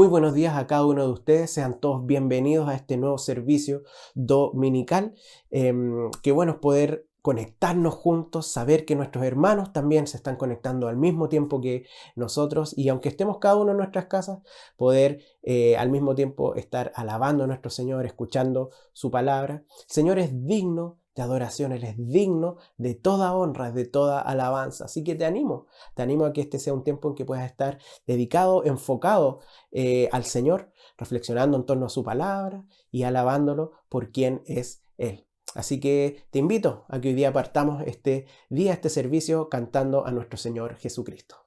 Muy buenos días a cada uno de ustedes, sean todos bienvenidos a este nuevo servicio dominical. Qué bueno es poder conectarnos juntos, saber que nuestros hermanos también se están conectando al mismo tiempo que nosotros, y aunque estemos cada uno en nuestras casas, poder al mismo tiempo estar alabando a nuestro Señor, escuchando su palabra. El Señor es digno de adoración, Él es digno de toda honra, de toda alabanza. Así que te animo a que este sea un tiempo en que puedas estar dedicado, enfocado al Señor, reflexionando en torno a su palabra y alabándolo por quien es Él. Así que te invito a que hoy día partamos este día, este servicio, cantando a nuestro Señor Jesucristo.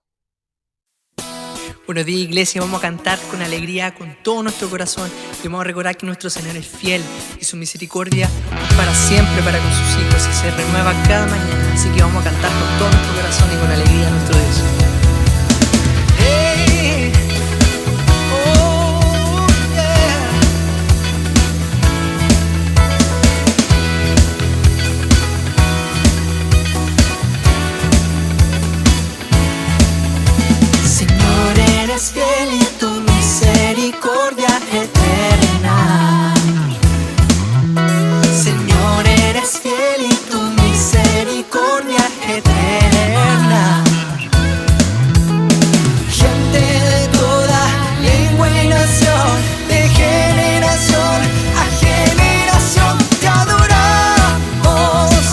Buenos días, iglesia. Vamos a cantar con alegría, con todo nuestro corazón, y vamos a recordar que nuestro Señor es fiel y su misericordia es para siempre para con sus hijos y se renueva cada mañana. Así que vamos a cantar con todo nuestro corazón y con alegría a nuestro Dios. Hey, oh, yeah. Señor, eres fiel y tu misericordia eterna. Señor, eres fiel y tu misericordia eterna. Gente de toda lengua y nación, de generación a generación, te adoramos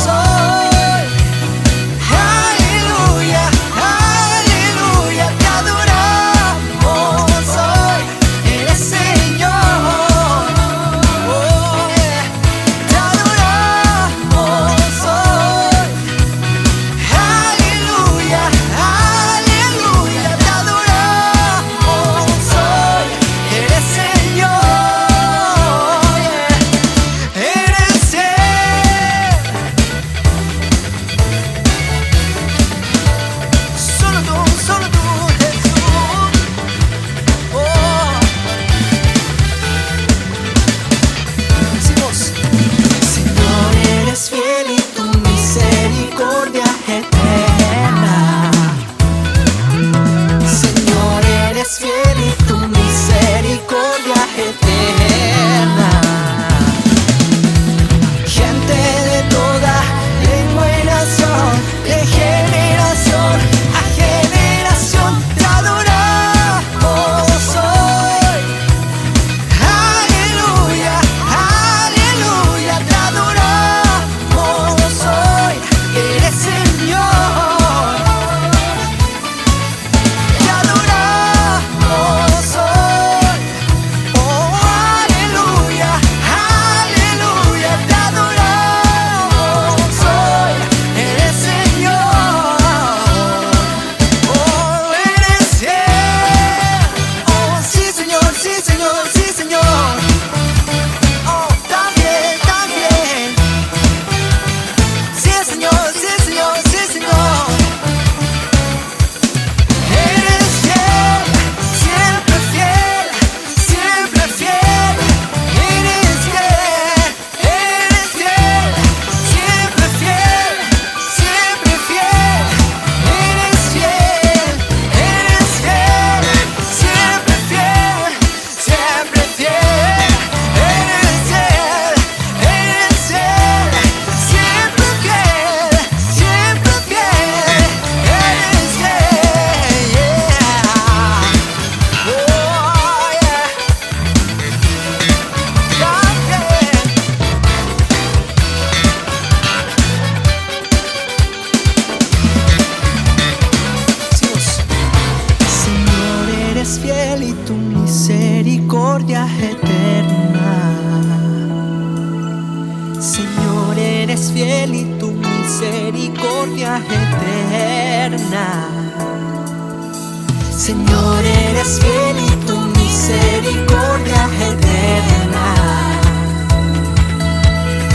hoy. Aleluya, aleluya, te adoramos hoy. Eres Señor, oh, yeah. Te adoramos hoy. Aleluya, aleluya, te adoramos hoy. Eres Señor, yeah. Eres Él. Solo tú, Jesús. Oh. Decimos, Señor, eres fiel y tu misericordia eterna. Señor, eres fiel y tu misericordia eterna. Gente de toda lengua y nación, de generación a generación, te adoramos hoy. Aleluya, aleluya, te adoramos hoy. Eres Señor, te adoramos hoy. Oh, aleluya, aleluya, te adoramos hoy. Eres Señor, oh, eres Él. Oh, sí, Señor, sí, Señor, sí, Señor. Oh, también, también. Sí, Señor, sí, Señor, sí, Señor. Eres fiel, siempre fiel, siempre fiel. Eres fiel, siempre fiel, siempre fiel. Eres fiel, siempre fiel, siempre fiel. Eres fiel, siempre fiel, siempre fiel. Eres fiel, yeah. Oh, yeah. También. Decimos, Señor, eres fiel y tu misericordia eterna. Señor, eres fiel y tu misericordia eterna. Señor, eres fiel y tu misericordia eterna.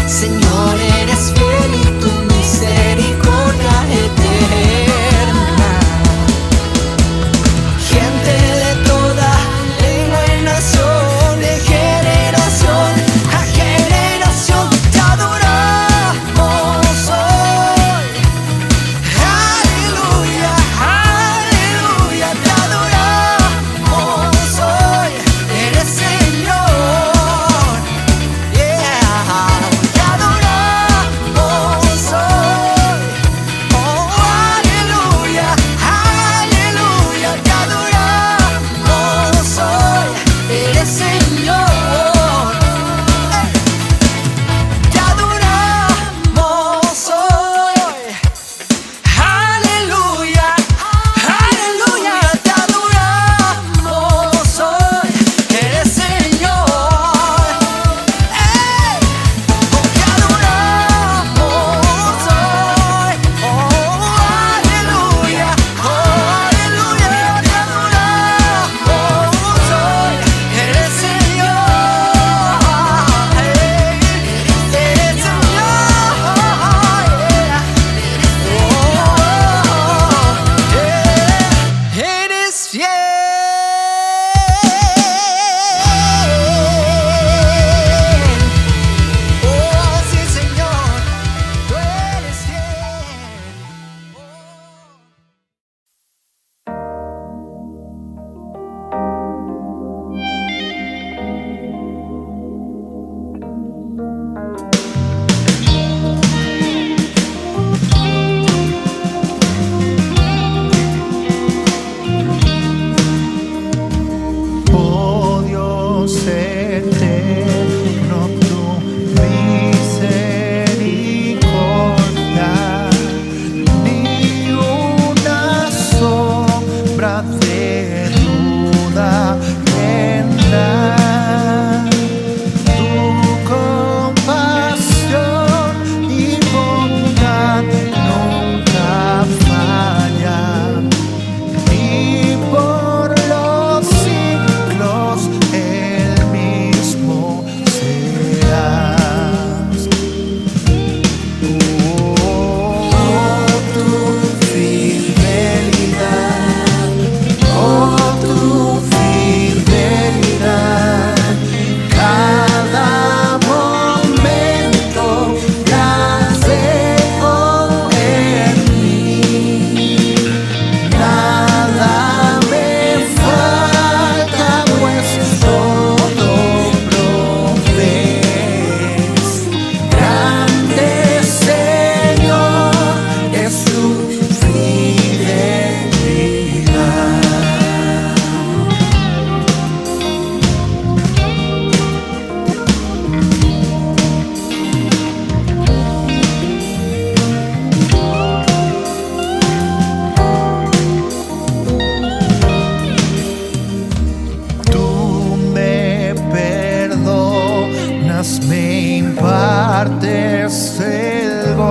Señor, eres fiel y tu misericordia eterna. Gente de toda lengua y nación, de generación a generación, te adoramos hoy. Aleluya, aleluya, te adoramos hoy.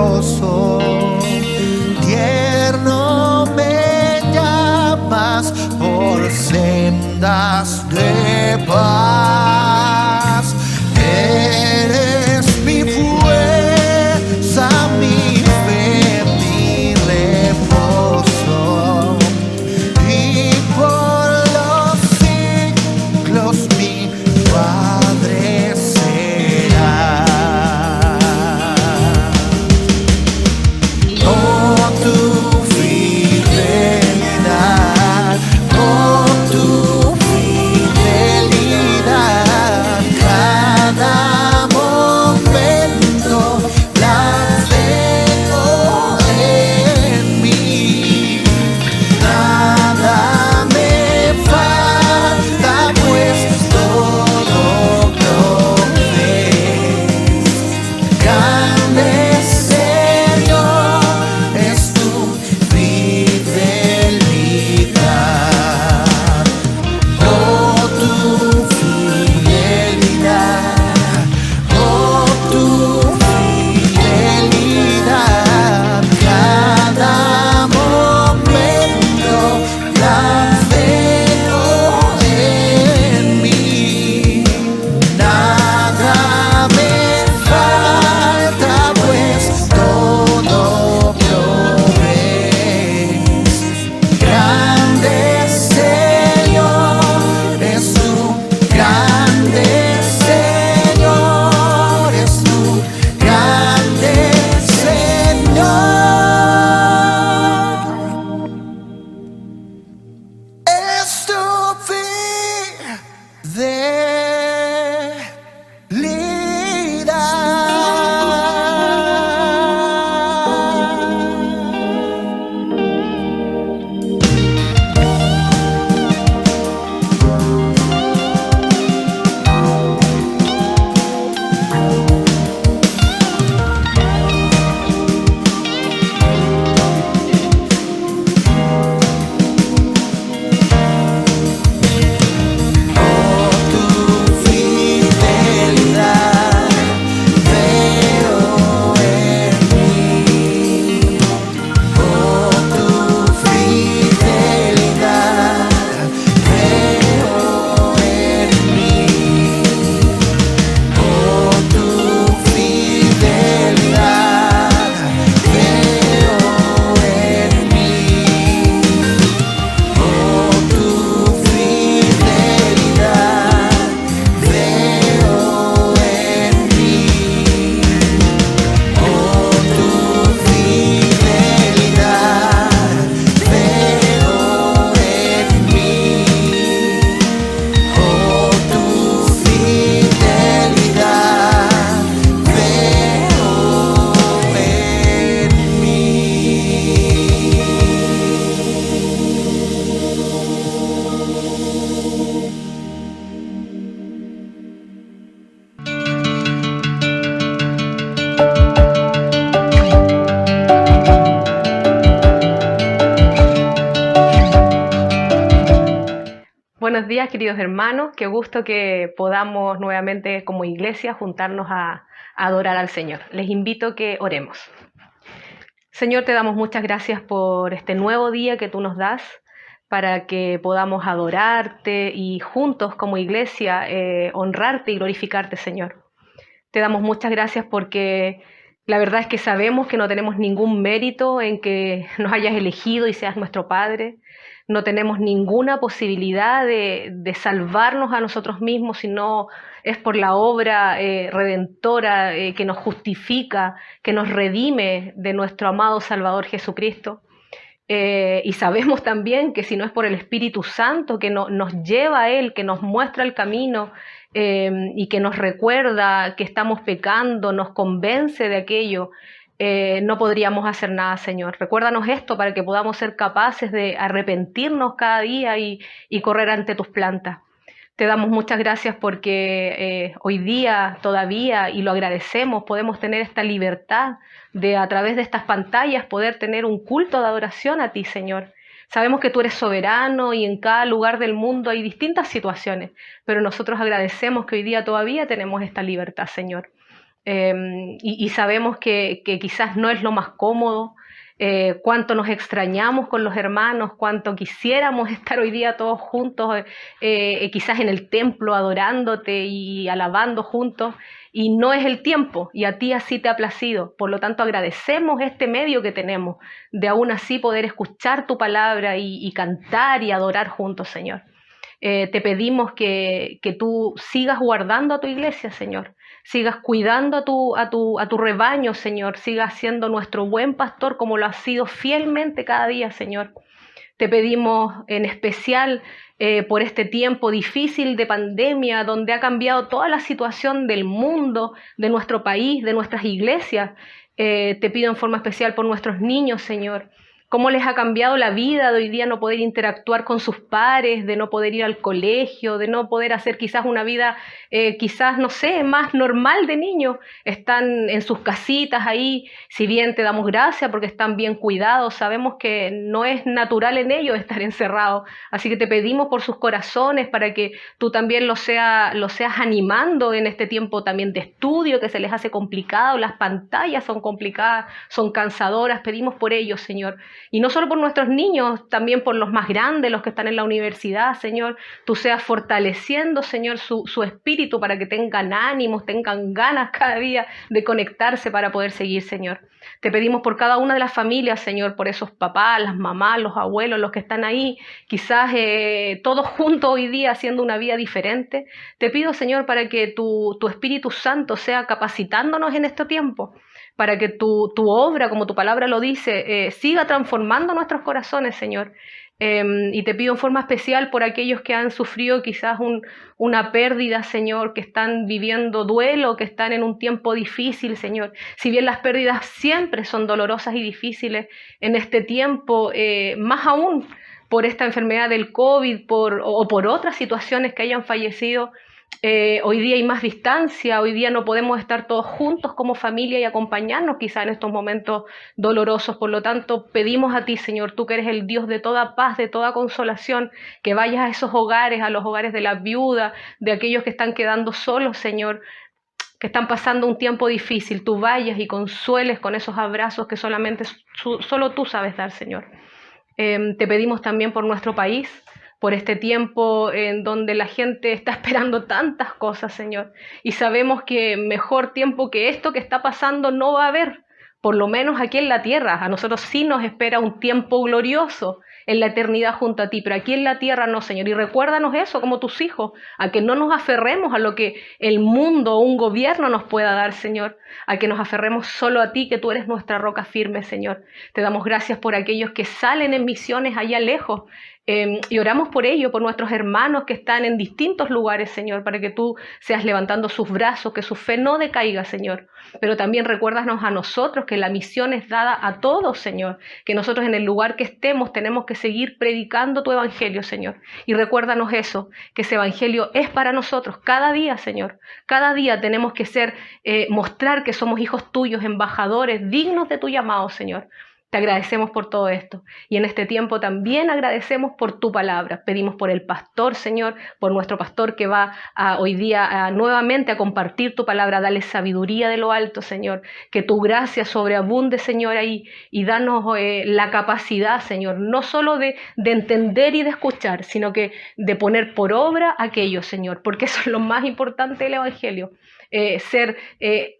glorioso, tierno me llamas por sendas de paz. Eres mi fuerza, mi fe, mi reposo, y por los siglos mi Padre será. Oh, tu fidelidad, oh, tu fidelidad, cada momento la veo en mí. Nada me falta, pues todo provees. Grande Señor es tu fidelidad. Oh, tu fidelidad, oh, tu fidelidad, cada momento la veo en mí. Nada me falta, pues todo provees. Grande Señor es tu, grande Señor es tu, grande Señor es tu fidelidad, veo en mí. Oh, tu fidelidad, veo en mí. Oh, tu fidelidad, veo en mí. Oh, tu fidelidad, veo en mí. Oh, tu fidelidad, veo en mí. Oh, tu fidelidad, veo en mí. Buenos días, queridos hermanos. Qué gusto que podamos nuevamente como iglesia juntarnos a adorar al Señor. Les invito que oremos. Señor, te damos muchas gracias por este nuevo día que tú nos das para que podamos adorarte y juntos como iglesia honrarte y glorificarte, Señor. Te damos muchas gracias porque la verdad es que sabemos que no tenemos ningún mérito en que nos hayas elegido y seas nuestro Padre. No tenemos ninguna posibilidad de salvarnos a nosotros mismos, sino es por la obra redentora que nos justifica, que nos redime de nuestro amado Salvador Jesucristo. Y sabemos también que si no es por el Espíritu Santo que nos lleva a Él, que nos muestra el camino y que nos recuerda que estamos pecando, nos convence de aquello, no podríamos hacer nada, Señor. Recuérdanos esto para que podamos ser capaces de arrepentirnos cada día y correr ante tus plantas. Te damos muchas gracias porque hoy día todavía, y lo agradecemos, podemos tener esta libertad de a través de estas pantallas poder tener un culto de adoración a ti, Señor. Sabemos que tú eres soberano y en cada lugar del mundo hay distintas situaciones, pero nosotros agradecemos que hoy día todavía tenemos esta libertad, Señor. y sabemos que quizás no es lo más cómodo, cuánto nos extrañamos con los hermanos, cuánto quisiéramos estar hoy día todos juntos, quizás en el templo adorándote y alabando juntos, y no es el tiempo, y a ti así te ha placido. Por lo tanto, agradecemos este medio que tenemos de aún así poder escuchar tu palabra y cantar y adorar juntos, Señor. Te pedimos que tú sigas guardando a tu iglesia, Señor. Sigas cuidando a tu rebaño, Señor. Sigas siendo nuestro buen pastor como lo has sido fielmente cada día, Señor. Te pedimos en especial por este tiempo difícil de pandemia, donde ha cambiado toda la situación del mundo, de nuestro país, de nuestras iglesias. Te pido en forma especial por nuestros niños, Señor. Cómo les ha cambiado la vida de hoy día no poder interactuar con sus pares, de no poder ir al colegio, de no poder hacer quizás una vida, quizás, no sé, más normal de niños. Están en sus casitas ahí, si bien te damos gracias porque están bien cuidados, sabemos que no es natural en ellos estar encerrados. Así que te pedimos por sus corazones para que tú también los seas animando en este tiempo también de estudio que se les hace complicado, las pantallas son complicadas, son cansadoras. Pedimos por ellos, Señor. Y no solo por nuestros niños, también por los más grandes, los que están en la universidad, Señor. Tú seas fortaleciendo, Señor, su espíritu para que tengan ánimos, tengan ganas cada día de conectarse para poder seguir, Señor. Te pedimos por cada una de las familias, Señor, por esos papás, las mamás, los abuelos, los que están ahí, quizás todos juntos hoy día haciendo una vida diferente. Te pido, Señor, para que tu Espíritu Santo sea capacitándonos en este tiempo, para que tu obra, como tu palabra lo dice, siga transformando nuestros corazones, Señor. Y te pido en forma especial por aquellos que han sufrido quizás una pérdida, Señor, que están viviendo duelo, que están en un tiempo difícil, Señor. Si bien las pérdidas siempre son dolorosas y difíciles, en este tiempo, más aún por esta enfermedad del COVID o por otras situaciones que hayan fallecido, hoy día hay más distancia, hoy día no podemos estar todos juntos como familia y acompañarnos quizá en estos momentos dolorosos. Por lo tanto, pedimos a ti, Señor, tú que eres el Dios de toda paz, de toda consolación, que vayas a esos hogares, a los hogares de las viudas, de aquellos que están quedando solos, Señor, que están pasando un tiempo difícil. Tú vayas y consueles con esos abrazos que solamente solo tú sabes dar, Señor. Te pedimos también por nuestro país, por este tiempo en donde la gente está esperando tantas cosas, Señor. Y sabemos que mejor tiempo que esto que está pasando no va a haber, por lo menos aquí en la tierra. A nosotros sí nos espera un tiempo glorioso en la eternidad junto a ti, pero aquí en la tierra no, Señor. Y recuérdanos eso como tus hijos, a que no nos aferremos a lo que el mundo o un gobierno nos pueda dar, Señor, a que nos aferremos solo a ti, que tú eres nuestra roca firme, Señor. Te damos gracias por aquellos que salen en misiones allá lejos, y oramos por ello, por nuestros hermanos que están en distintos lugares, Señor, para que tú seas levantando sus brazos, que su fe no decaiga, Señor. Pero también recuérdanos a nosotros que la misión es dada a todos, Señor, que nosotros en el lugar que estemos tenemos que seguir predicando tu evangelio, Señor. Y recuérdanos eso, que ese evangelio es para nosotros cada día, Señor. Cada día tenemos que mostrar que somos hijos tuyos, embajadores dignos de tu llamado, Señor. Te agradecemos por todo esto y en este tiempo también agradecemos por tu palabra. Pedimos por el pastor, Señor, por nuestro pastor que va hoy día nuevamente a compartir tu palabra. Dale sabiduría de lo alto, Señor, que tu gracia sobreabunde, Señor, ahí y danos la capacidad, Señor, no solo de entender y de escuchar, sino que de poner por obra aquello, Señor, porque eso es lo más importante del evangelio. Ser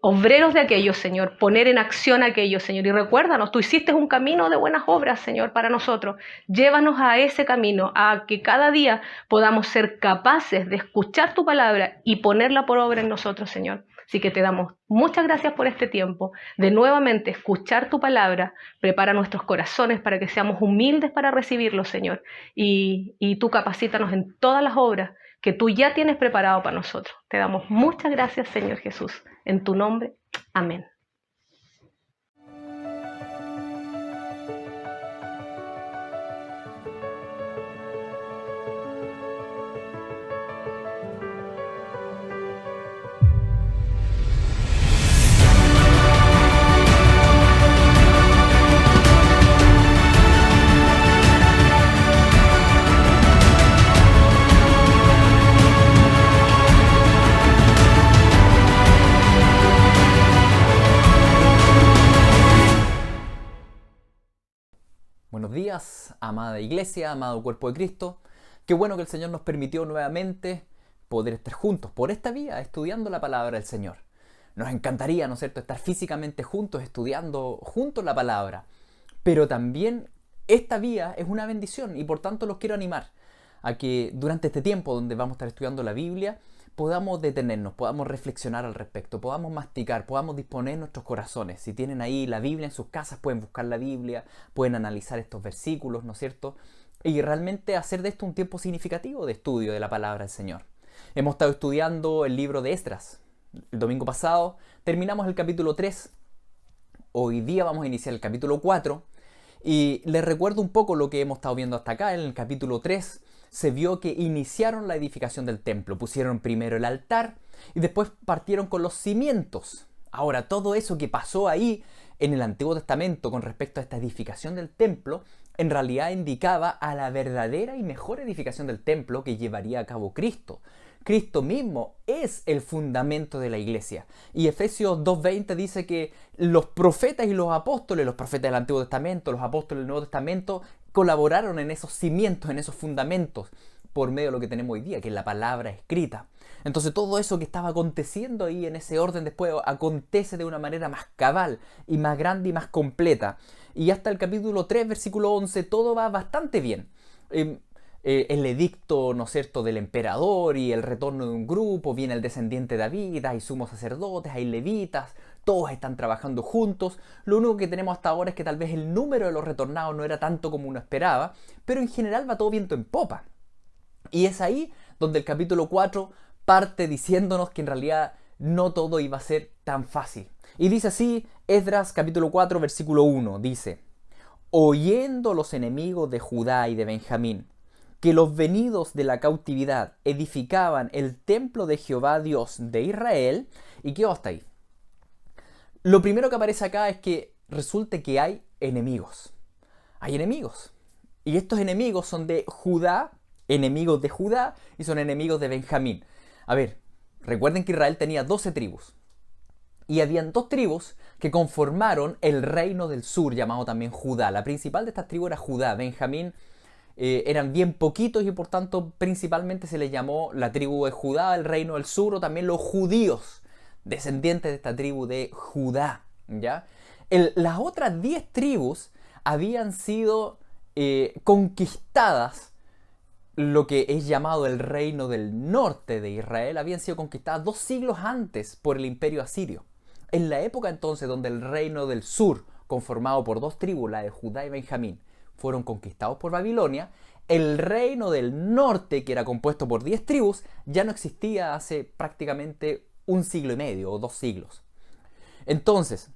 obreros de aquello, Señor, poner en acción aquello, Señor. Y recuérdanos, tú hiciste un camino de buenas obras, Señor, para nosotros. Llévanos a ese camino, a que cada día podamos ser capaces de escuchar tu palabra y ponerla por obra en nosotros, Señor. Así que te damos muchas gracias por este tiempo de nuevamente escuchar tu palabra. Prepara nuestros corazones para que seamos humildes para recibirlo, Señor. Y tú capacítanos en todas las obras que tú ya tienes preparado para nosotros. Te damos muchas gracias, Señor Jesús. En tu nombre, amén. Buenos días, amada iglesia, amado cuerpo de Cristo. Qué bueno que el Señor nos permitió nuevamente poder estar juntos por esta vía, estudiando la palabra del Señor. Nos encantaría, ¿no es cierto?, estar físicamente juntos, estudiando juntos la palabra. Pero también esta vía es una bendición y por tanto los quiero animar a que durante este tiempo donde vamos a estar estudiando la Biblia, podamos detenernos, podamos reflexionar al respecto, podamos masticar, podamos disponer nuestros corazones. Si tienen ahí la Biblia en sus casas, pueden buscar la Biblia, pueden analizar estos versículos, ¿no es cierto? Y realmente hacer de esto un tiempo significativo de estudio de la palabra del Señor. Hemos estado estudiando el libro de Esdras. El domingo pasado terminamos el capítulo 3. Hoy día vamos a iniciar el capítulo 4. Y les recuerdo un poco lo que hemos estado viendo hasta acá. En el capítulo 3 se vio que iniciaron la edificación del templo. Pusieron primero el altar y después partieron con los cimientos. Ahora, todo eso que pasó ahí en el Antiguo Testamento con respecto a esta edificación del templo, en realidad indicaba a la verdadera y mejor edificación del templo que llevaría a cabo Cristo. Cristo mismo es el fundamento de la iglesia. Y Efesios 2:20 dice que los profetas y los apóstoles, los profetas del Antiguo Testamento, los apóstoles del Nuevo Testamento, colaboraron en esos cimientos, en esos fundamentos, por medio de lo que tenemos hoy día, que es la palabra escrita. Entonces todo eso que estaba aconteciendo ahí en ese orden después acontece de una manera más cabal y más grande y más completa. Y hasta el capítulo 3, versículo 11, todo va bastante bien. El edicto, ¿no es cierto?, del emperador y el retorno de un grupo, viene el descendiente de David, hay sumos sacerdotes, hay levitas, todos están trabajando juntos. Lo único que tenemos hasta ahora es que tal vez el número de los retornados no era tanto como uno esperaba, pero en general va todo viento en popa. Y es ahí donde el capítulo 4 parte diciéndonos que en realidad no todo iba a ser tan fácil. Y dice así, Esdras capítulo 4 versículo 1, dice: oyendo los enemigos de Judá y de Benjamín, que los venidos de la cautividad edificaban el templo de Jehová Dios de Israel. ¿Y qué va hasta ahí? Lo primero que aparece acá es que resulta que hay enemigos. Hay enemigos. Y estos enemigos son de Judá, enemigos de Judá, y son enemigos de Benjamín. A ver, recuerden que Israel tenía 12 tribus. Y habían 2 tribus que conformaron el reino del sur, llamado también Judá. La principal de estas tribus era Judá. Benjamín eran bien poquitos y por tanto principalmente se les llamó la tribu de Judá, el reino del sur, o también los judíos, descendientes de esta tribu de Judá, ¿ya? Las otras 10 tribus habían sido conquistadas, lo que es llamado el reino del norte de Israel, habían sido conquistadas 2 siglos antes por el imperio asirio. En la época entonces donde el reino del sur, conformado por 2 tribus, la de Judá y Benjamín, fueron conquistados por Babilonia, el reino del norte, que era compuesto por 10 tribus, ya no existía hace prácticamente 1 siglo y medio o 2 siglos. Entonces,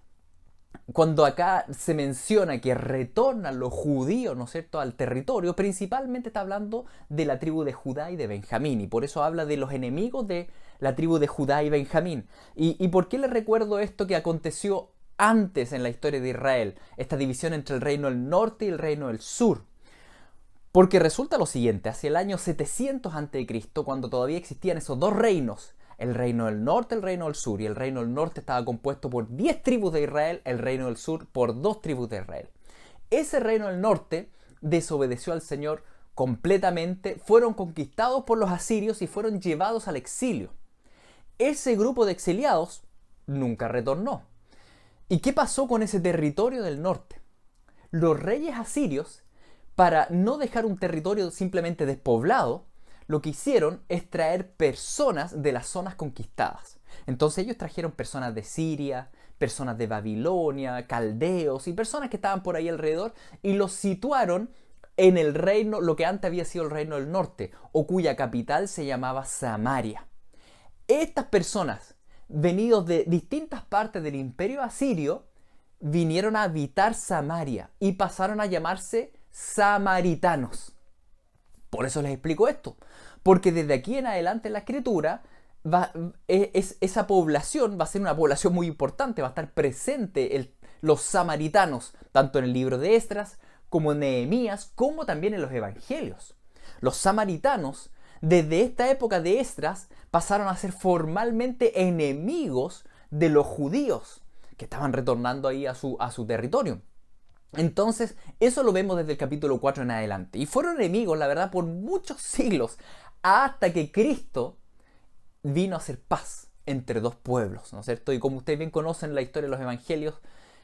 cuando acá se menciona que retornan los judíos, ¿no es cierto?, al territorio, principalmente está hablando de la tribu de Judá y de Benjamín, y por eso habla de los enemigos de la tribu de Judá y Benjamín. ¿Y por qué les recuerdo esto que aconteció antes en la historia de Israel, esta división entre el reino del norte y el reino del sur? Porque resulta lo siguiente: hacia el año 700 a.C., cuando todavía existían esos 2 reinos, el reino del norte, el reino del sur, y el reino del norte estaba compuesto por 10 tribus de Israel, el reino del sur por 2 tribus de Israel. Ese reino del norte desobedeció al Señor completamente, fueron conquistados por los asirios y fueron llevados al exilio. Ese grupo de exiliados nunca retornó. ¿Y qué pasó con ese territorio del norte? Los reyes asirios, para no dejar un territorio simplemente despoblado, lo que hicieron es traer personas de las zonas conquistadas. Entonces ellos trajeron personas de Siria, personas de Babilonia, caldeos y personas que estaban por ahí alrededor y los situaron en el reino, lo que antes había sido el reino del norte, o cuya capital se llamaba Samaria. Estas personas, venidos de distintas partes del imperio asirio, vinieron a habitar Samaria y pasaron a llamarse samaritanos. Por eso les explico esto, porque desde aquí en adelante en la escritura esa población va a ser una población muy importante, va a estar presente los samaritanos, tanto en el libro de Esdras, como en Nehemías, como también en los evangelios. Los samaritanos, desde esta época de Esdras, pasaron a ser formalmente enemigos de los judíos, que estaban retornando ahí a su territorio. Entonces, eso lo vemos desde el capítulo 4 en adelante. Y fueron enemigos, la verdad, por muchos siglos, hasta que Cristo vino a hacer paz entre dos pueblos, ¿no es cierto? Y como ustedes bien conocen la historia de los evangelios,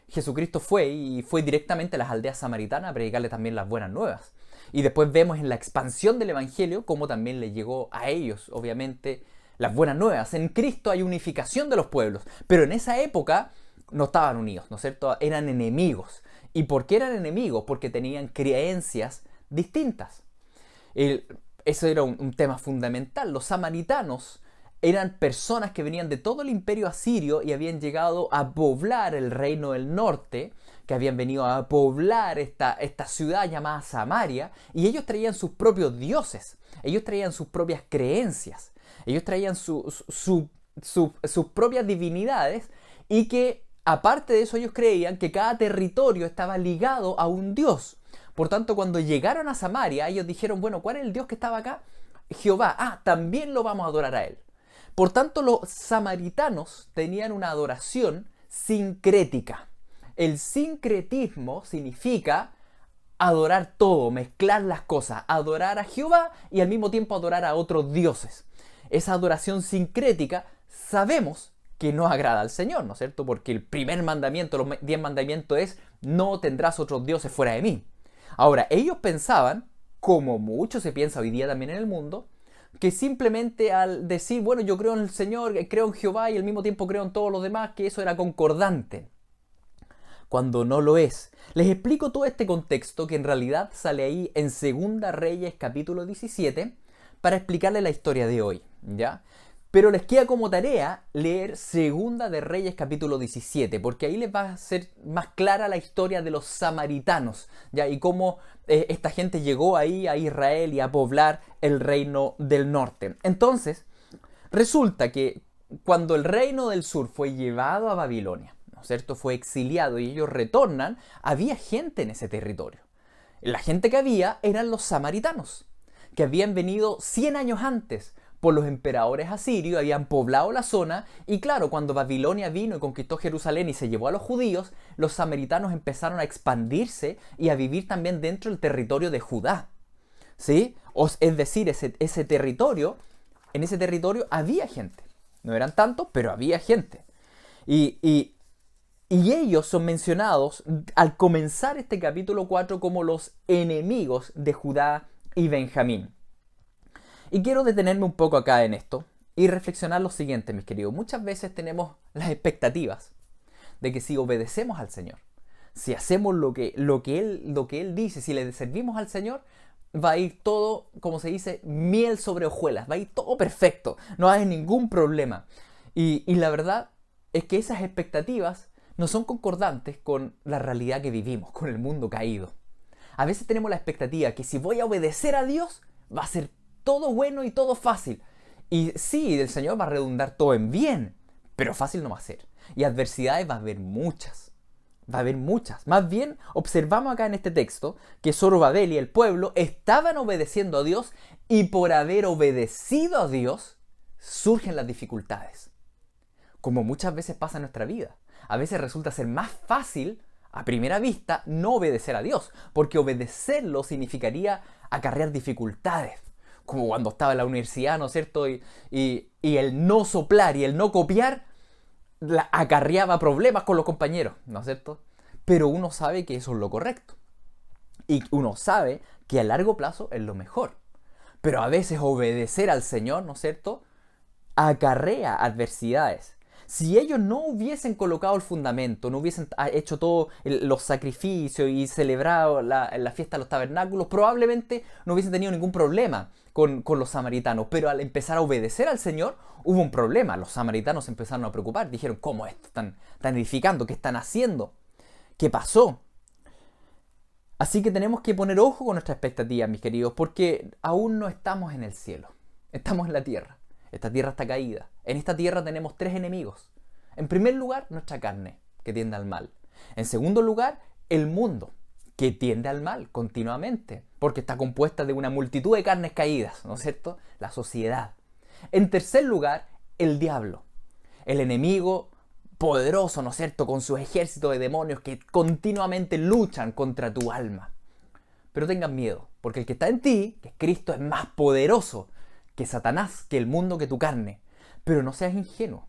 Jesucristo fue directamente a las aldeas samaritanas a predicarle también las buenas nuevas. Y después vemos en la expansión del evangelio cómo también le llegó a ellos, obviamente, las buenas nuevas. En Cristo hay unificación de los pueblos, pero en esa época no estaban unidos, ¿no es cierto? Eran enemigos. ¿Y por qué eran enemigos? Porque tenían creencias distintas. Eso era un tema fundamental. Los samaritanos eran personas que venían de todo el imperio asirio y habían llegado a poblar el reino del norte, que habían venido a poblar esta ciudad llamada Samaria, y ellos traían sus propios dioses, ellos traían sus propias creencias, ellos traían sus propias divinidades, y que aparte de eso ellos creían que cada territorio estaba ligado a un dios. Por tanto, cuando llegaron a Samaria, ellos dijeron, bueno, ¿cuál es el dios que estaba acá? Jehová. Ah, también lo vamos a adorar a él. Por tanto, los samaritanos tenían una adoración sincrética. El sincretismo significa adorar todo, mezclar las cosas, adorar a Jehová y al mismo tiempo adorar a otros dioses. Esa adoración sincrética sabemos que no agrada al Señor, ¿no es cierto? Porque el primer mandamiento, los 10 mandamientos es: no tendrás otros dioses fuera de mí. Ahora, ellos pensaban, como mucho se piensa hoy día también en el mundo, que simplemente al decir, bueno, yo creo en el Señor, creo en Jehová y al mismo tiempo creo en todos los demás, que eso era concordante. Cuando no lo es. Les explico todo este contexto que en realidad sale ahí en 2 Reyes capítulo 17 para explicarles la historia de hoy, ¿ya? Pero les queda como tarea leer 2 de Reyes capítulo 17, porque ahí les va a ser más clara la historia de los samaritanos, ¿ya? Y cómo esta gente llegó ahí a Israel y a poblar el reino del norte. Entonces, resulta que cuando el reino del sur fue llevado a Babilonia, ¿no es cierto? Fue exiliado y ellos retornan, había gente en ese territorio. La gente que había eran los samaritanos, que habían venido 100 años antes por los emperadores asirios, habían poblado la zona, y claro, cuando Babilonia vino y conquistó Jerusalén y se llevó a los judíos, los samaritanos empezaron a expandirse y a vivir también dentro del territorio de Judá, ¿sí? Es decir, ese territorio, en ese territorio había gente, no eran tantos, pero había gente, y ellos son mencionados al comenzar este capítulo 4 como los enemigos de Judá y Benjamín. Y quiero detenerme un poco acá en esto y reflexionar lo siguiente, mis queridos. Muchas veces tenemos las expectativas de que si obedecemos al Señor, si hacemos lo que Él dice, si le servimos al Señor, va a ir todo, como se dice, miel sobre hojuelas, va a ir todo perfecto, no hay ningún problema. Y la verdad es que esas expectativas no son concordantes con la realidad que vivimos, con el mundo caído. A veces tenemos la expectativa que si voy a obedecer a Dios, va a ser todo bueno y todo fácil. Y sí, el Señor va a redundar todo en bien, pero fácil no va a ser. Y adversidades va a haber muchas. Va a haber muchas. Más bien, observamos acá en este texto que Zorobabel y el pueblo estaban obedeciendo a Dios, y por haber obedecido a Dios, surgen las dificultades. Como muchas veces pasa en nuestra vida. A veces resulta ser más fácil, a primera vista, no obedecer a Dios, porque obedecerlo significaría acarrear dificultades. Como cuando estaba en la universidad, ¿no es cierto? Y el no soplar y el no copiar acarreaba problemas con los compañeros, ¿no es cierto? Pero uno sabe que eso es lo correcto. Y uno sabe que a largo plazo es lo mejor. Pero a veces obedecer al Señor, ¿no es cierto?, acarrea adversidades. Si ellos no hubiesen colocado el fundamento, no hubiesen hecho todos los sacrificios y celebrado la fiesta de los tabernáculos, probablemente no hubiesen tenido ningún problema con los samaritanos. Pero al empezar a obedecer al Señor, hubo un problema. Los samaritanos se empezaron a preocupar. Dijeron, ¿cómo esto? ¿Están edificando? ¿Qué están haciendo? ¿Qué pasó? Así que tenemos que poner ojo con nuestras expectativas, mis queridos, porque aún no estamos en el cielo. Estamos en la tierra. Esta tierra está caída. En esta tierra tenemos 3 enemigos. En primer lugar, nuestra carne, que tiende al mal. En segundo lugar, el mundo, que tiende al mal continuamente, porque está compuesta de una multitud de carnes caídas, ¿no es cierto? La sociedad. En tercer lugar, el diablo, el enemigo poderoso, ¿no es cierto?, con sus ejércitos de demonios que continuamente luchan contra tu alma. Pero tengan miedo, porque el que está en ti, que es Cristo, es más poderoso que Satanás, que el mundo, que tu carne. Pero no seas ingenuo.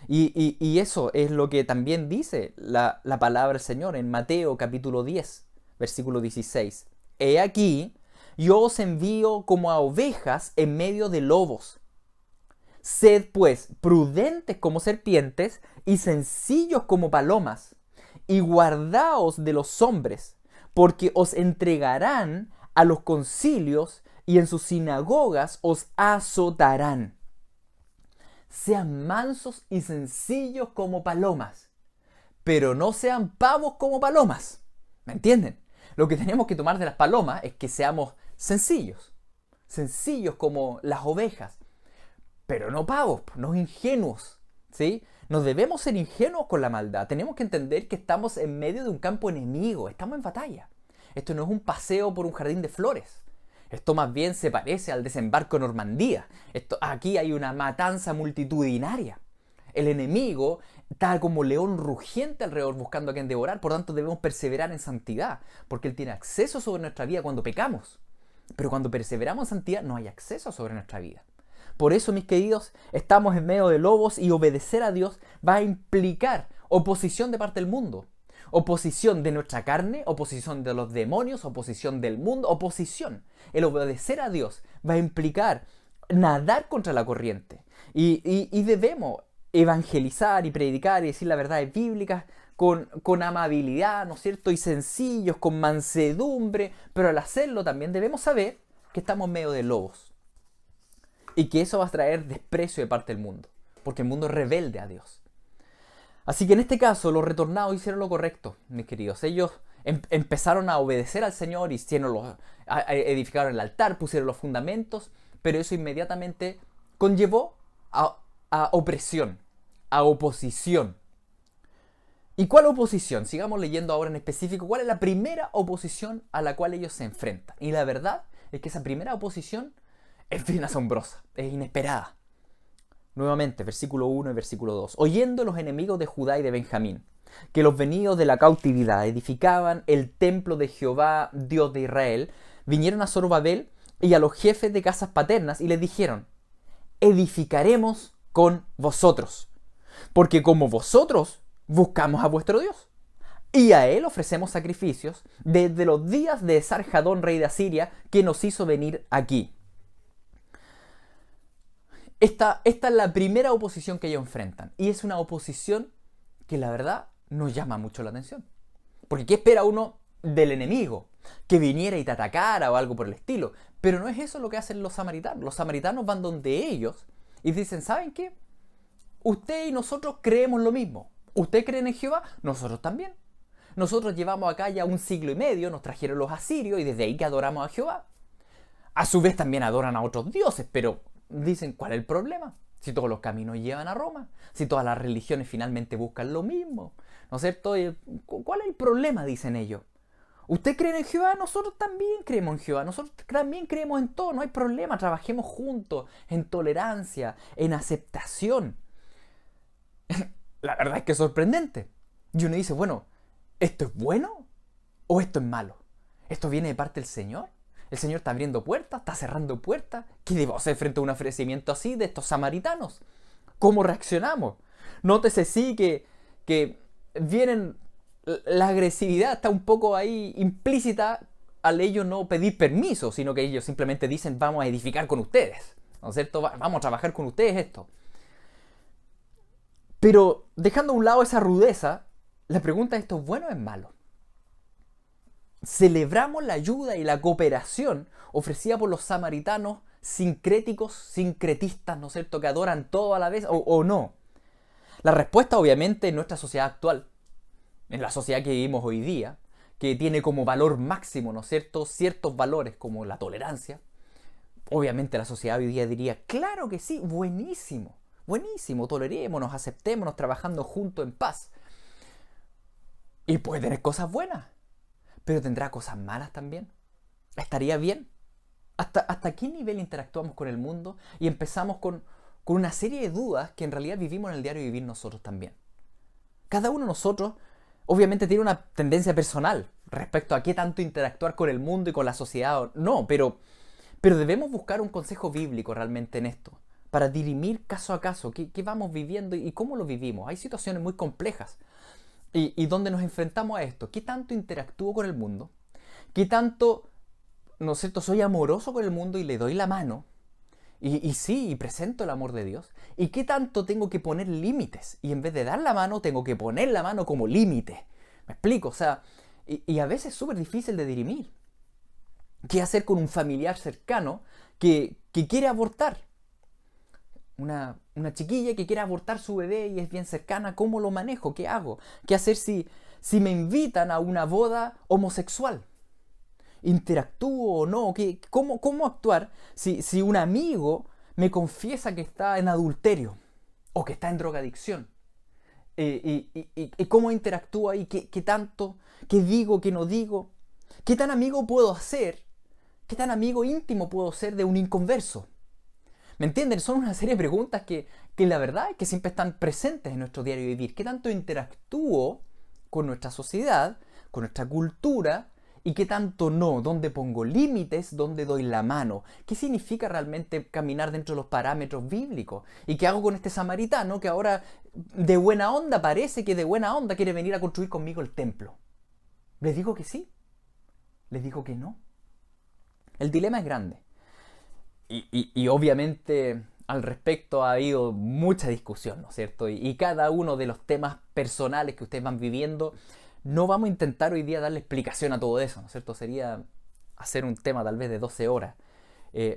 Y eso es lo que también dice la palabra del Señor en Mateo capítulo 10, versículo 16. He aquí, yo os envío como a ovejas en medio de lobos. Sed pues prudentes como serpientes y sencillos como palomas, y guardaos de los hombres, porque os entregarán a los concilios y en sus sinagogas os azotarán. Sean mansos y sencillos como palomas, pero no sean pavos como palomas. ¿Me entienden? Lo que tenemos que tomar de las palomas es que seamos sencillos, sencillos como las ovejas, pero no pavos, no ingenuos, ¿sí? No debemos ser ingenuos con la maldad. Tenemos que entender que estamos en medio de un campo enemigo, estamos en batalla. Esto no es un paseo por un jardín de flores. Esto más bien se parece al desembarco en Normandía. Aquí hay una matanza multitudinaria. El enemigo está como león rugiente alrededor buscando a quien devorar. Por tanto, debemos perseverar en santidad, porque Él tiene acceso sobre nuestra vida cuando pecamos. Pero cuando perseveramos en santidad, no hay acceso sobre nuestra vida. Por eso, mis queridos, estamos en medio de lobos y obedecer a Dios va a implicar oposición de parte del mundo. Oposición de nuestra carne, oposición de los demonios, oposición del mundo, oposición. El obedecer a Dios va a implicar nadar contra la corriente. Y debemos evangelizar y predicar y decir las verdades bíblicas con amabilidad, ¿no es cierto? Y sencillos, con mansedumbre. Pero al hacerlo también debemos saber que estamos en medio de lobos. Y que eso va a traer desprecio de parte del mundo. Porque el mundo es rebelde a Dios. Así que en este caso los retornados hicieron lo correcto, mis queridos. Ellos empezaron a obedecer al Señor, edificaron el altar, pusieron los fundamentos, pero eso inmediatamente conllevó a opresión, a oposición. ¿Y cuál oposición? Sigamos leyendo ahora en específico cuál es la primera oposición a la cual ellos se enfrentan. Y la verdad es que esa primera oposición es bien asombrosa, es inesperada. Nuevamente, versículo 1 y versículo 2. Oyendo los enemigos de Judá y de Benjamín, que los venidos de la cautividad edificaban el templo de Jehová, Dios de Israel, vinieron a Zorobabel y a los jefes de casas paternas y les dijeron: edificaremos con vosotros, porque como vosotros buscamos a vuestro Dios, y a él ofrecemos sacrificios desde los días de Sarjadón, rey de Asiria, que nos hizo venir aquí. Esta es la primera oposición que ellos enfrentan. Y es una oposición que la verdad nos llama mucho la atención. Porque ¿qué espera uno del enemigo? Que viniera y te atacara o algo por el estilo. Pero no es eso lo que hacen los samaritanos. Los samaritanos van donde ellos y dicen: ¿saben qué? Usted y nosotros creemos lo mismo. ¿Usted cree en Jehová? Nosotros también. Nosotros llevamos acá ya 1 siglo y medio, nos trajeron los asirios y desde ahí que adoramos a Jehová. A su vez también adoran a otros dioses, pero dicen: ¿cuál es el problema? Si todos los caminos llevan a Roma, si todas las religiones finalmente buscan lo mismo, ¿no es cierto? ¿Cuál es el problema? Dicen ellos. ¿Usted cree en Jehová? Nosotros también creemos en Jehová, nosotros también creemos en todo, no hay problema, trabajemos juntos, en tolerancia, en aceptación. La verdad es que es sorprendente. Y uno dice: bueno, ¿esto es bueno o esto es malo? ¿Esto viene de parte del Señor? ¿El Señor está abriendo puertas? ¿Está cerrando puertas? ¿Qué debo hacer frente a un ofrecimiento así de estos samaritanos? ¿Cómo reaccionamos? Nótese sí que vienen... La agresividad está un poco ahí implícita al ellos no pedir permiso, sino que ellos simplemente dicen: vamos a edificar con ustedes, ¿no es cierto? Vamos a trabajar con ustedes esto. Pero dejando a un lado esa rudeza, la pregunta es: ¿esto es bueno o es malo? Celebramos la ayuda y la cooperación ofrecida por los samaritanos sincréticos, sincretistas, ¿no es cierto?, que adoran todo a la vez, o no. La respuesta, obviamente, en nuestra sociedad actual, en la sociedad que vivimos hoy día, que tiene como valor máximo, ¿no es cierto?, ciertos valores como la tolerancia. Obviamente la sociedad hoy día diría: claro que sí, buenísimo, buenísimo, tolerémonos, aceptémonos, trabajando juntos en paz. Y puede tener cosas buenas, pero tendrá cosas malas también. ¿Estaría bien? ¿Hasta qué nivel interactuamos con el mundo? Y empezamos con una serie de dudas que en realidad vivimos en el diario vivir nosotros también. Cada uno de nosotros obviamente tiene una tendencia personal respecto a qué tanto interactuar con el mundo y con la sociedad. No, pero debemos buscar un consejo bíblico realmente en esto, para dirimir caso a caso qué vamos viviendo y cómo lo vivimos. Hay situaciones muy complejas y donde nos enfrentamos a esto. ¿Qué tanto interactúo con el mundo? ¿Qué tanto, no es cierto, soy amoroso con el mundo y le doy la mano? Y sí, y presento el amor de Dios. ¿Y qué tanto tengo que poner límites? Y en vez de dar la mano, tengo que poner la mano como límite. ¿Me explico? O sea, y a veces es súper difícil de dirimir. ¿Qué hacer con un familiar cercano que quiere abortar? Una chiquilla que quiere abortar su bebé y es bien cercana, ¿cómo lo manejo? ¿Qué hago? ¿Qué hacer si me invitan a una boda homosexual? ¿Interactúo o no? ¿Cómo actuar si un amigo me confiesa que está en adulterio o que está en drogadicción? ¿Y cómo interactúo ahí? ¿Qué tanto? ¿Qué digo? ¿Qué no digo? ¿Qué tan amigo puedo ser? ¿Qué tan amigo íntimo puedo ser de un inconverso? ¿Me entienden? Son una serie de preguntas que la verdad es que siempre están presentes en nuestro diario vivir. ¿Qué tanto interactúo con nuestra sociedad, con nuestra cultura? ¿Y qué tanto no? ¿Dónde pongo límites? ¿Dónde doy la mano? ¿Qué significa realmente caminar dentro de los parámetros bíblicos? ¿Y qué hago con este samaritano que ahora de buena onda, parece que de buena onda quiere venir a construir conmigo el templo? ¿Les digo que sí? ¿Les digo que no? El dilema es grande. Y obviamente al respecto ha habido mucha discusión, ¿no es cierto? Y cada uno de los temas personales que ustedes van viviendo, no vamos a intentar hoy día darle explicación a todo eso, ¿no es cierto? Sería hacer un tema tal vez de 12 horas.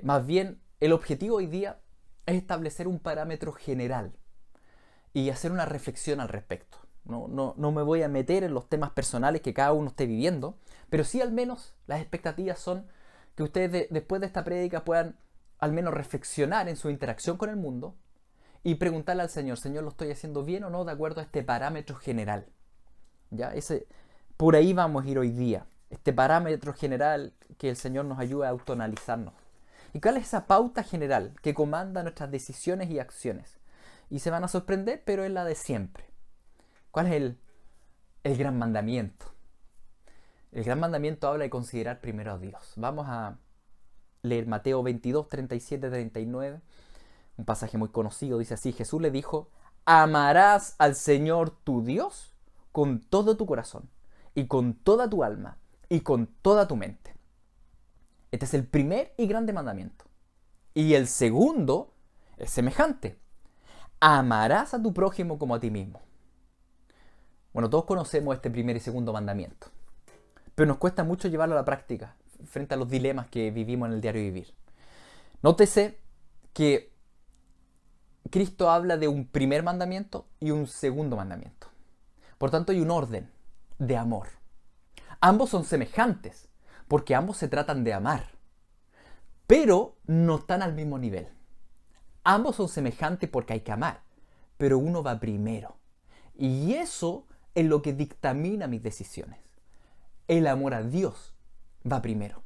Más bien, el objetivo hoy día es establecer un parámetro general y hacer una reflexión al respecto. No me voy a meter en los temas personales que cada uno esté viviendo, pero sí al menos las expectativas son que ustedes después de esta prédica puedan al menos reflexionar en su interacción con el mundo y preguntarle al Señor, Señor, ¿lo estoy haciendo bien o no de acuerdo a este parámetro general? ¿Ya? Por ahí vamos a ir hoy día. Este parámetro general que el Señor nos ayude a autoanalizarnos. ¿Y cuál es esa pauta general que comanda nuestras decisiones y acciones? Y se van a sorprender, pero es la de siempre. ¿Cuál es el gran mandamiento? El gran mandamiento habla de considerar primero a Dios. Vamos a leer Mateo 22, 37, 39. Un pasaje muy conocido, dice así: Jesús le dijo, amarás al Señor tu Dios con todo tu corazón, y con toda tu alma, y con toda tu mente. Este es el primer y grande mandamiento. Y el segundo es semejante. Amarás a tu prójimo como a ti mismo. Bueno, todos conocemos este primer y segundo mandamiento, pero nos cuesta mucho llevarlo a la práctica frente a los dilemas que vivimos en el diario vivir. Nótese que Cristo habla de un primer mandamiento y un segundo mandamiento. Por tanto, hay un orden de amor. Ambos son semejantes, porque ambos se tratan de amar, pero no están al mismo nivel. Ambos son semejantes porque hay que amar, pero uno va primero. Y eso es lo que dictamina mis decisiones. El amor a Dios va primero.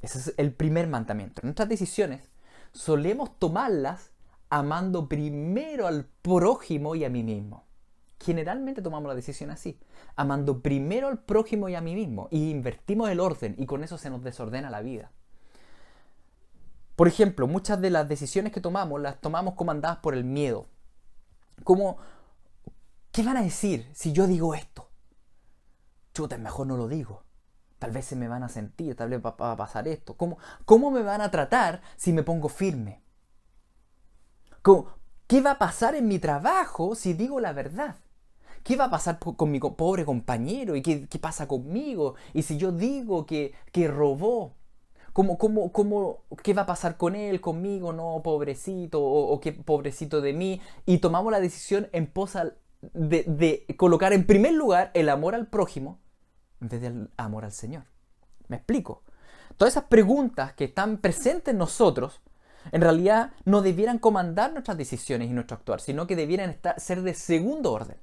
Ese es el primer mandamiento. Nuestras decisiones solemos tomarlas amando primero al prójimo y a mí mismo. Generalmente tomamos la decisión así, amando primero al prójimo y a mí mismo, y invertimos el orden, y con eso se nos desordena la vida. Por ejemplo, muchas de las decisiones que tomamos, las tomamos comandadas por el miedo. Como, ¿qué van a decir si yo digo esto? Chuta, mejor no lo digo. Tal vez se me van a sentir, tal vez va a pasar esto. ¿Cómo me van a tratar si me pongo firme? ¿Qué va a pasar en mi trabajo si digo la verdad? ¿Qué va a pasar con mi pobre compañero? ¿Y qué pasa conmigo? ¿Y si yo digo que robó? ¿Qué va a pasar con él, conmigo? No, pobrecito, o qué pobrecito de mí. Y tomamos la decisión en pos de colocar en primer lugar el amor al prójimo en vez del amor al Señor. ¿Me explico? Todas esas preguntas que están presentes en nosotros en realidad no debieran comandar nuestras decisiones y nuestro actuar, sino que debieran ser de segundo orden.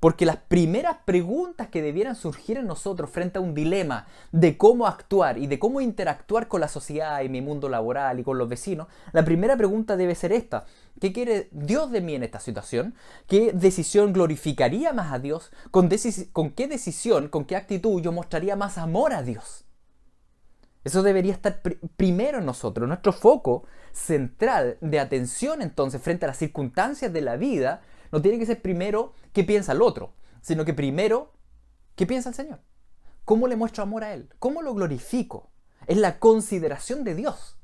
Porque las primeras preguntas que debieran surgir en nosotros frente a un dilema de cómo actuar y de cómo interactuar con la sociedad y mi mundo laboral y con los vecinos, la primera pregunta debe ser esta: ¿qué quiere Dios de mí en esta situación? ¿Qué decisión glorificaría más a Dios? ¿Con qué decisión, con qué actitud yo mostraría más amor a Dios? Eso debería estar primero en nosotros. Nuestro foco central de atención entonces frente a las circunstancias de la vida no tiene que ser primero qué piensa el otro, sino que primero qué piensa el Señor. ¿Cómo le muestro amor a Él? ¿Cómo lo glorifico? Es la consideración de Dios.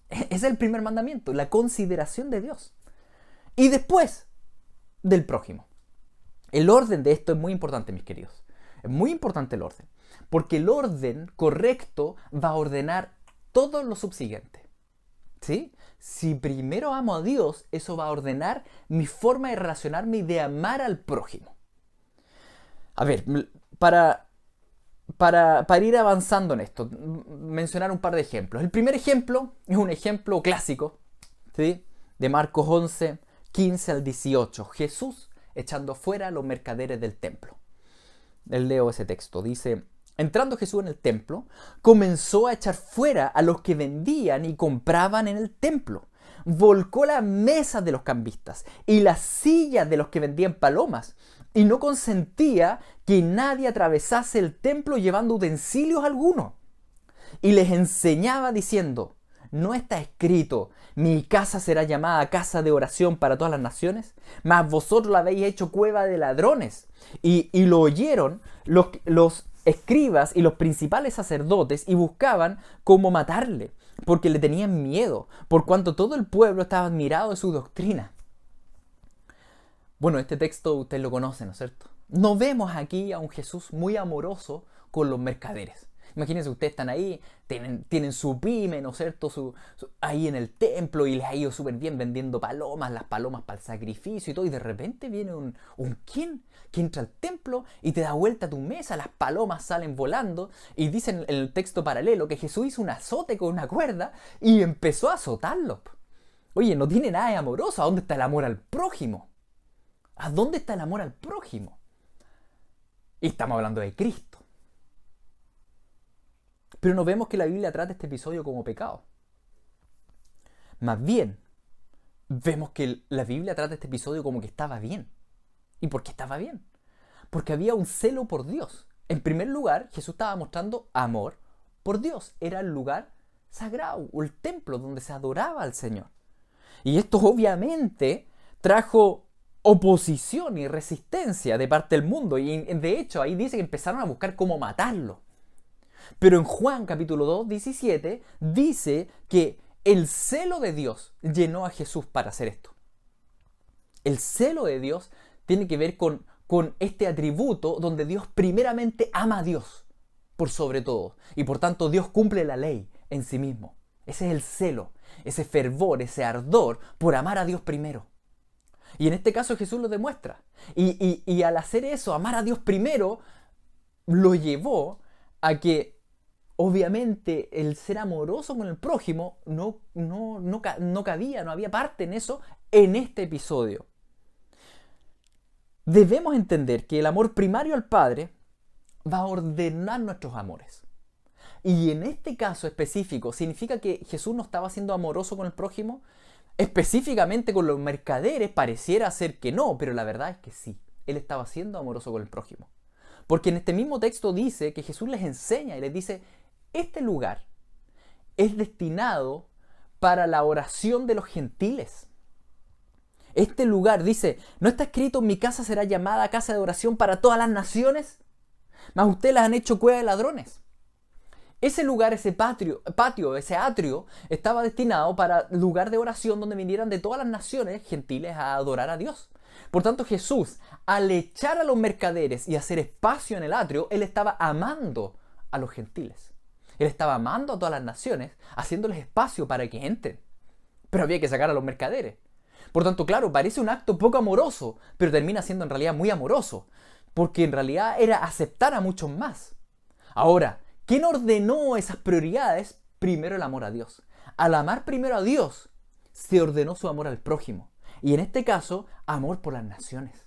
Es el primer mandamiento, la consideración de Dios. Y después, del prójimo. El orden de esto es muy importante, mis queridos. Es muy importante el orden. Porque el orden correcto va a ordenar todo lo subsiguiente. ¿Sí? Si primero amo a Dios, eso va a ordenar mi forma de relacionarme y de amar al prójimo. A ver, para ir avanzando en esto, mencionar un par de ejemplos. El primer ejemplo es un ejemplo clásico, ¿sí? De Marcos 11, 15 al 18. Jesús echando fuera a los mercaderes del templo. Leo ese texto. Dice: entrando Jesús en el templo, comenzó a echar fuera a los que vendían y compraban en el templo. Volcó las mesas de los cambistas y las sillas de los que vendían palomas, y no consentía que nadie atravesase el templo llevando utensilios alguno. Y les enseñaba diciendo: ¿no está escrito, mi casa será llamada casa de oración para todas las naciones? Mas vosotros la habéis hecho cueva de ladrones. Y lo oyeron los escribas y los principales sacerdotes y buscaban cómo matarle, porque le tenían miedo, por cuanto todo el pueblo estaba admirado de su doctrina. Bueno, este texto ustedes lo conocen, ¿no es cierto? No vemos aquí a un Jesús muy amoroso con los mercaderes. Imagínense, ustedes están ahí, tienen su pyme, ¿no es cierto? Ahí en el templo, y les ha ido súper bien vendiendo palomas, las palomas para el sacrificio y todo, y de repente viene un ¿quién? Que entra al templo y te da vuelta a tu mesa, las palomas salen volando, y dicen en el texto paralelo que Jesús hizo un azote con una cuerda y empezó a azotarlo. Oye, no tiene nada de amoroso. ¿A dónde está el amor al prójimo? ¿A dónde está el amor al prójimo? Y estamos hablando de Cristo. Pero no vemos que la Biblia trata este episodio como pecado. Más bien, vemos que la Biblia trata este episodio como que estaba bien. ¿Y por qué estaba bien? Porque había un celo por Dios. En primer lugar, Jesús estaba mostrando amor por Dios. Era el lugar sagrado, o el templo donde se adoraba al Señor. Y esto obviamente trajo oposición y resistencia de parte del mundo. Y de hecho, ahí dice que empezaron a buscar cómo matarlo. Pero en Juan capítulo 2, 17, dice que el celo de Dios llenó a Jesús para hacer esto. El celo de Dios tiene que ver con este atributo donde Dios primeramente ama a Dios por sobre todo. Y por tanto Dios cumple la ley en sí mismo. Ese es el celo, ese fervor, ese ardor por amar a Dios primero. Y en este caso Jesús lo demuestra. Y al hacer eso, amar a Dios primero, lo llevó a que obviamente el ser amoroso con el prójimo no cabía, no había parte en eso en este episodio. Debemos entender que el amor primario al Padre va a ordenar nuestros amores. Y en este caso específico, ¿significa que Jesús no estaba siendo amoroso con el prójimo? Específicamente con los mercaderes pareciera ser que no, pero la verdad es que sí. Él estaba siendo amoroso con el prójimo. Porque en este mismo texto dice que Jesús les enseña y les dice: este lugar es destinado para la oración de los gentiles. Este lugar, dice, ¿no está escrito mi casa será llamada casa de oración para todas las naciones? Mas ustedes las han hecho cueva de ladrones. Ese lugar, ese patio, ese atrio, estaba destinado para lugar de oración donde vinieran de todas las naciones gentiles a adorar a Dios. Por tanto, Jesús, al echar a los mercaderes y hacer espacio en el atrio, Él estaba amando a los gentiles. Él estaba amando a todas las naciones, haciéndoles espacio para que entren. Pero había que sacar a los mercaderes. Por tanto, claro, parece un acto poco amoroso, pero termina siendo en realidad muy amoroso, porque en realidad era aceptar a muchos más. Ahora, ¿quién ordenó esas prioridades? Primero el amor a Dios. Al amar primero a Dios, se ordenó su amor al prójimo. Y en este caso, amor por las naciones.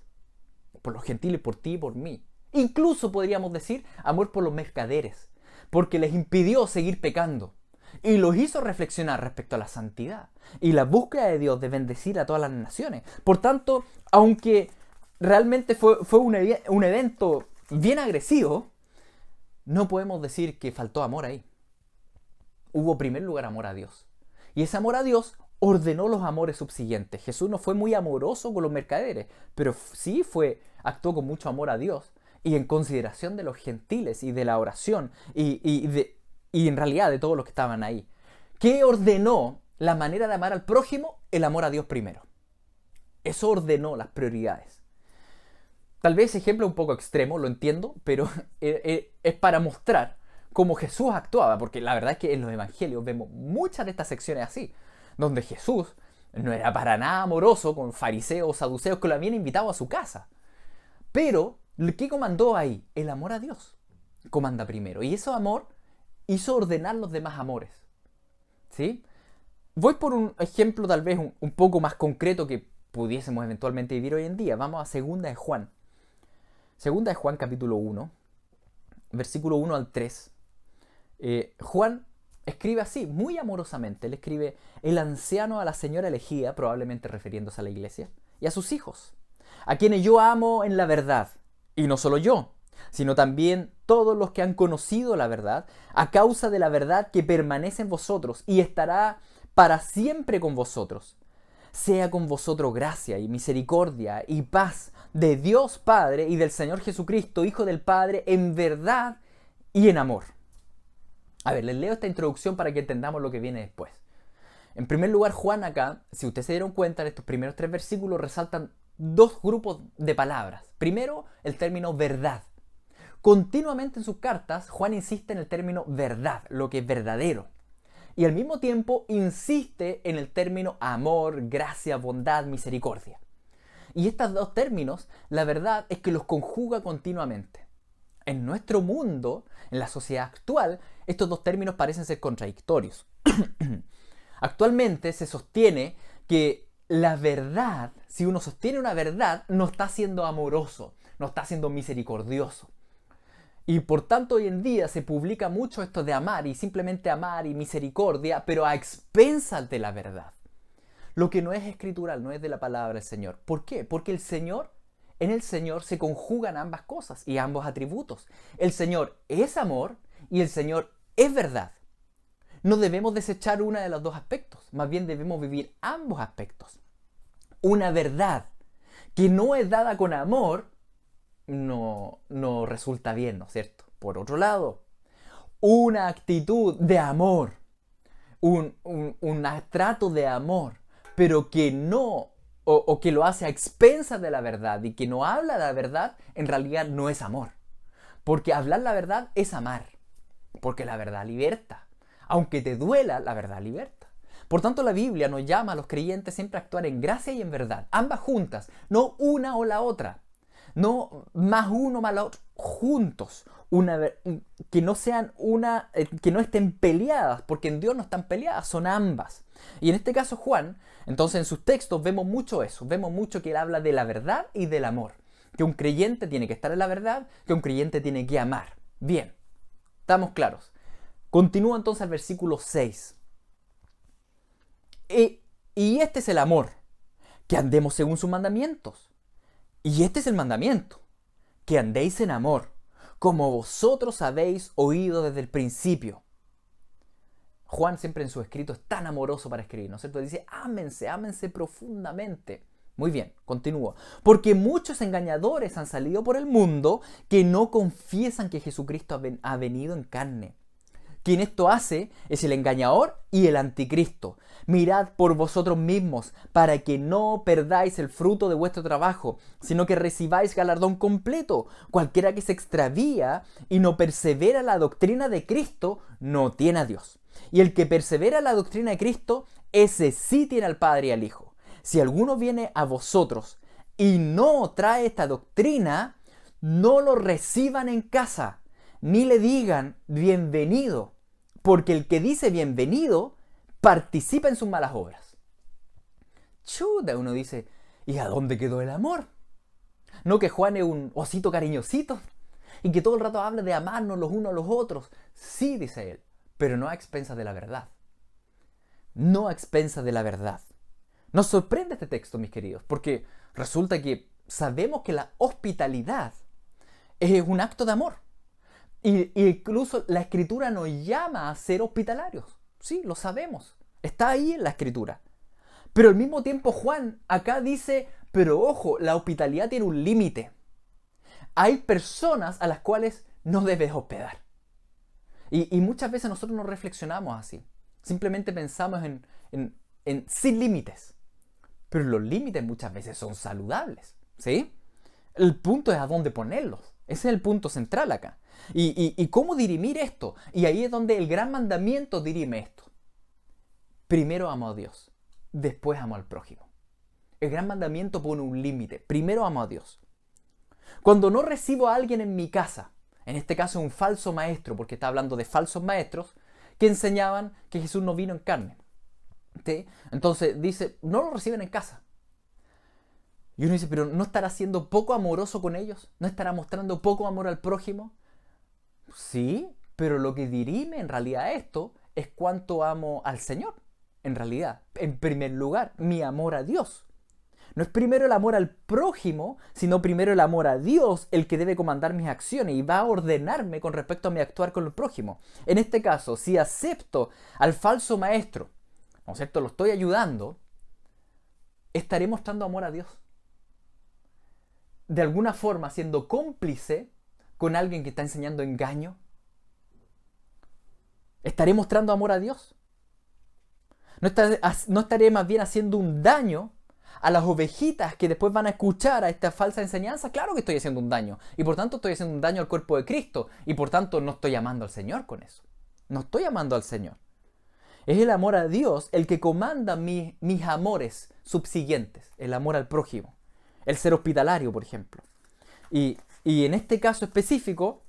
por los gentiles, por ti y por mí. Incluso podríamos decir amor por los mercaderes, porque les impidió seguir pecando y los hizo reflexionar respecto a la santidad y la búsqueda de Dios de bendecir a todas las naciones. Por tanto, aunque realmente fue un evento bien agresivo, no podemos decir que faltó amor ahí. Hubo en primer lugar amor a Dios. Y ese amor a Dios ordenó los amores subsiguientes. Jesús no fue muy amoroso con los mercaderes, pero sí actuó con mucho amor a Dios y en consideración de los gentiles y de la oración y en realidad de todos los que estaban ahí. ¿Qué ordenó la manera de amar al prójimo? El amor a Dios primero. Eso ordenó las prioridades. Tal vez ese ejemplo es un poco extremo, lo entiendo, pero es para mostrar cómo Jesús actuaba, porque la verdad es que en los evangelios vemos muchas de estas secciones así, donde Jesús no era para nada amoroso con fariseos o saduceos que lo habían invitado a su casa. Pero, ¿qué comandó ahí? El amor a Dios comanda primero. Y ese amor hizo ordenar los demás amores. ¿Sí? Voy por un ejemplo tal vez un poco más concreto que pudiésemos eventualmente vivir hoy en día. Vamos a Segunda de Juan. Segunda de Juan capítulo 1, versículo 1 al 3. Juan escribe así, muy amorosamente. Él escribe: el anciano a la señora elegida, probablemente refiriéndose a la iglesia, y a sus hijos, a quienes yo amo en la verdad. Y no solo yo, sino también todos los que han conocido la verdad, a causa de la verdad que permanece en vosotros y estará para siempre con vosotros. Sea con vosotros gracia y misericordia y paz de Dios Padre y del Señor Jesucristo, Hijo del Padre, en verdad y en amor. A ver, les leo esta introducción para que entendamos lo que viene después. En primer lugar, Juan acá, si ustedes se dieron cuenta, en estos primeros 3 versículos resaltan 2 grupos de palabras. Primero, el término verdad. Continuamente en sus cartas, Juan insiste en el término verdad, lo que es verdadero. Y al mismo tiempo insiste en el término amor, gracia, bondad, misericordia. Y estos 2 términos, la verdad es que los conjuga continuamente. En nuestro mundo, en la sociedad actual, estos 2 términos parecen ser contradictorios. Actualmente se sostiene que la verdad, si uno sostiene una verdad, no está siendo amoroso, no está siendo misericordioso. Y por tanto hoy en día se publica mucho esto de amar y simplemente amar y misericordia, pero a expensas de la verdad. Lo que no es escritural, no es de la palabra del Señor. ¿Por qué? Porque en el Señor se conjugan ambas cosas y ambos atributos. El Señor es amor y el Señor es verdad. No debemos desechar uno de los 2 aspectos, más bien debemos vivir ambos aspectos. Una verdad que no es dada con amor no resulta bien, ¿no es cierto? Por otro lado, una actitud de amor, un trato de amor, pero que no, o que lo hace a expensas de la verdad y que no habla de la verdad, en realidad no es amor. Porque hablar la verdad es amar, porque la verdad liberta. Aunque te duela, la verdad liberta. Por tanto, la Biblia nos llama a los creyentes siempre a actuar en gracia y en verdad, ambas juntas, no una o la otra. No más uno más la otro, juntos. Que no sean que no estén peleadas, porque en Dios no están peleadas, son ambas. Y en este caso Juan, entonces en sus textos vemos mucho eso, vemos mucho que él habla de la verdad y del amor. Que un creyente tiene que estar en la verdad, que un creyente tiene que amar. Bien, estamos claros. Continúa entonces el versículo 6. Y este es el amor, que andemos según sus mandamientos. Y este es el mandamiento, que andéis en amor, como vosotros habéis oído desde el principio. Juan siempre en su escrito es tan amoroso para escribir, ¿no es cierto? Dice, ámense, ámense profundamente. Muy bien, continúo. Porque muchos engañadores han salido por el mundo que no confiesan que Jesucristo ha venido en carne. Quien esto hace es el engañador y el anticristo. Mirad por vosotros mismos, para que no perdáis el fruto de vuestro trabajo, sino que recibáis galardón completo. Cualquiera que se extravía y no persevera en la doctrina de Cristo, no tiene a Dios. Y el que persevera en la doctrina de Cristo, ese sí tiene al Padre y al Hijo. Si alguno viene a vosotros y no trae esta doctrina, no lo reciban en casa, ni le digan bienvenido, porque el que dice bienvenido participa en sus malas obras. Chuta, uno dice, ¿y a dónde quedó el amor? No que Juan es un osito cariñosito y que todo el rato habla de amarnos los unos a los otros. Sí, dice él, pero no a expensas de la verdad. No a expensas de la verdad. Nos sorprende este texto, mis queridos, porque resulta que sabemos que la hospitalidad es un acto de amor. Y incluso la Escritura nos llama a ser hospitalarios. Sí, lo sabemos. Está ahí en la Escritura. Pero al mismo tiempo Juan acá dice, pero ojo, la hospitalidad tiene un límite. Hay personas a las cuales no debes hospedar. Y muchas veces nosotros no reflexionamos así. Simplemente pensamos en sin límites. Pero los límites muchas veces son saludables. ¿Sí? El punto es a dónde ponerlos. Ese es el punto central acá. ¿Y cómo dirimir esto? Y ahí es donde el gran mandamiento dirime esto. Primero amo a Dios, después amo al prójimo. El gran mandamiento pone un límite. Primero amo a Dios. Cuando no recibo a alguien en mi casa, en este caso un falso maestro, porque está hablando de falsos maestros, que enseñaban que Jesús no vino en carne. ¿Sí? Entonces dice, no lo reciben en casa. Y uno dice, pero ¿no estará siendo poco amoroso con ellos? ¿No estará mostrando poco amor al prójimo? Sí, pero lo que dirime en realidad esto es cuánto amo al Señor. En realidad, en primer lugar, mi amor a Dios. No es primero el amor al prójimo, sino primero el amor a Dios el que debe comandar mis acciones y va a ordenarme con respecto a mi actuar con el prójimo. En este caso, si acepto al falso maestro, ¿no es cierto?, lo estoy ayudando, estaré mostrando amor a Dios. De alguna forma, siendo cómplice con alguien que está enseñando engaño, ¿estaré mostrando amor a Dios? ¿No estaré más bien haciendo un daño a las ovejitas que después van a escuchar a esta falsa enseñanza? Claro que estoy haciendo un daño. Y por tanto estoy haciendo un daño al cuerpo de Cristo. Y por tanto no estoy amando al Señor con eso. No estoy amando al Señor. Es el amor a Dios el que comanda mis amores subsiguientes. El amor al prójimo. El ser hospitalario, por ejemplo. Y en este caso específico,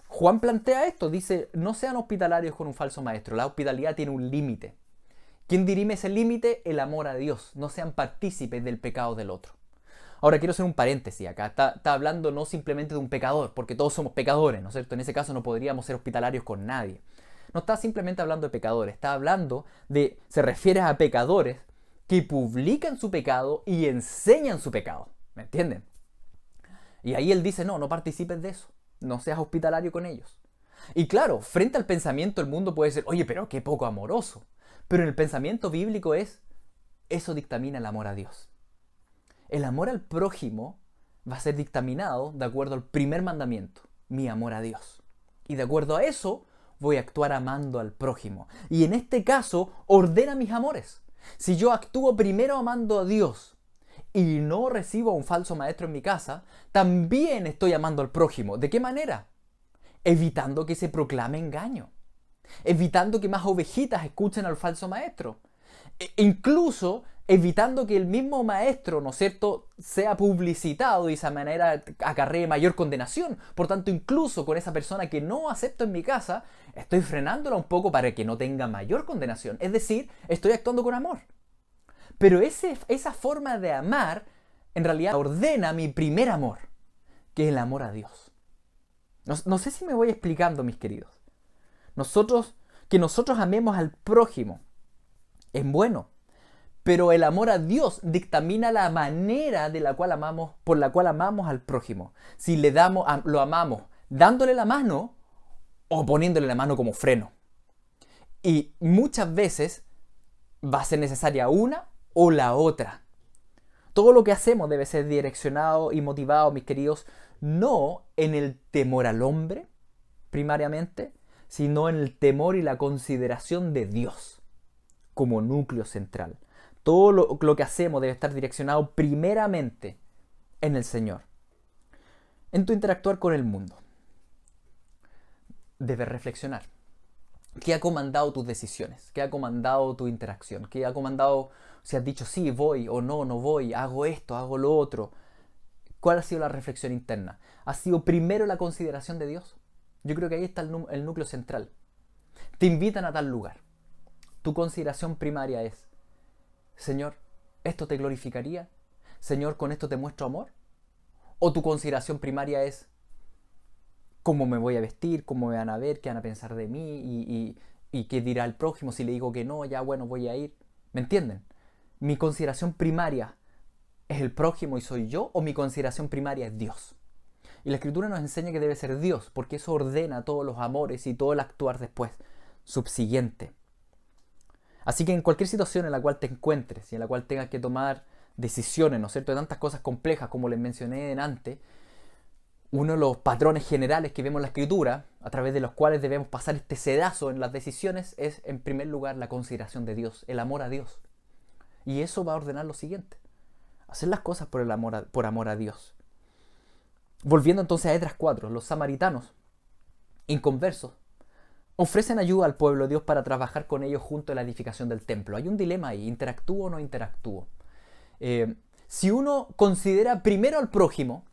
Juan plantea esto. Dice, no sean hospitalarios con un falso maestro. La hospitalidad tiene un límite. ¿Quién dirime ese límite? El amor a Dios. No sean partícipes del pecado del otro. Ahora quiero hacer un paréntesis acá. Está hablando no simplemente de un pecador, porque todos somos pecadores, ¿no es cierto? En ese caso no podríamos ser hospitalarios con nadie. No está simplemente hablando de pecadores. Está hablando de, se refiere a pecadores que publican su pecado y enseñan su pecado. ¿Me entienden? Y ahí él dice, no participes de eso. No seas hospitalario con ellos. Y claro, frente al pensamiento el mundo puede decir, oye, pero qué poco amoroso. Pero en el pensamiento bíblico eso dictamina el amor a Dios. El amor al prójimo va a ser dictaminado de acuerdo al primer mandamiento, mi amor a Dios. Y de acuerdo a eso voy a actuar amando al prójimo. Y en este caso ordena mis amores. Si yo actúo primero amando a Dios y no recibo a un falso maestro en mi casa, también estoy amando al prójimo. ¿De qué manera? Evitando que se proclame engaño. Evitando que más ovejitas escuchen al falso maestro. Incluso evitando que el mismo maestro, ¿no es cierto?, sea publicitado y de esa manera acarree mayor condenación. Por tanto, incluso con esa persona que no acepto en mi casa, estoy frenándola un poco para que no tenga mayor condenación. Es decir, estoy actuando con amor. Pero esa forma de amar, en realidad, ordena mi primer amor, que es el amor a Dios. No sé si me voy explicando, mis queridos. Que nosotros amemos al prójimo es bueno, pero el amor a Dios dictamina la manera por la cual amamos al prójimo. Si lo amamos dándole la mano o poniéndole la mano como freno. Y muchas veces va a ser necesaria una o la otra. Todo lo que hacemos debe ser direccionado y motivado, mis queridos, no en el temor al hombre, primariamente, sino en el temor y la consideración de Dios como núcleo central. Todo lo que hacemos debe estar direccionado primeramente en el Señor. En tu interactuar con el mundo, debes reflexionar. ¿Qué ha comandado tus decisiones? ¿Qué ha comandado tu interacción? ¿Qué ha comandado si has dicho sí, voy o no voy, hago esto, hago lo otro? ¿Cuál ha sido la reflexión interna? ¿Ha sido primero la consideración de Dios? Yo creo que ahí está el núcleo central. Te invitan a tal lugar. Tu consideración primaria es, Señor, ¿esto te glorificaría? Señor, ¿con esto te muestro amor? ¿O tu consideración primaria es cómo me voy a vestir, cómo me van a ver, qué van a pensar de mí y qué dirá el prójimo si le digo que no, ya bueno, voy a ir? ¿Me entienden? ¿Mi consideración primaria es el prójimo y soy yo, o mi consideración primaria es Dios? Y la Escritura nos enseña que debe ser Dios, porque eso ordena todos los amores y todo el actuar después, subsiguiente. Así que en cualquier situación en la cual te encuentres y en la cual tengas que tomar decisiones, ¿no es cierto?, de tantas cosas complejas como les mencioné antes, uno de los patrones generales que vemos en la Escritura, a través de los cuales debemos pasar este sedazo en las decisiones, es en primer lugar la consideración de Dios, el amor a Dios. Y eso va a ordenar lo siguiente: hacer las cosas por amor a Dios. Volviendo entonces a Esdras 4, los samaritanos, inconversos, ofrecen ayuda al pueblo de Dios para trabajar con ellos junto a la edificación del templo. Hay un dilema ahí: ¿interactúo o no interactúo? Si uno considera primero al prójimo,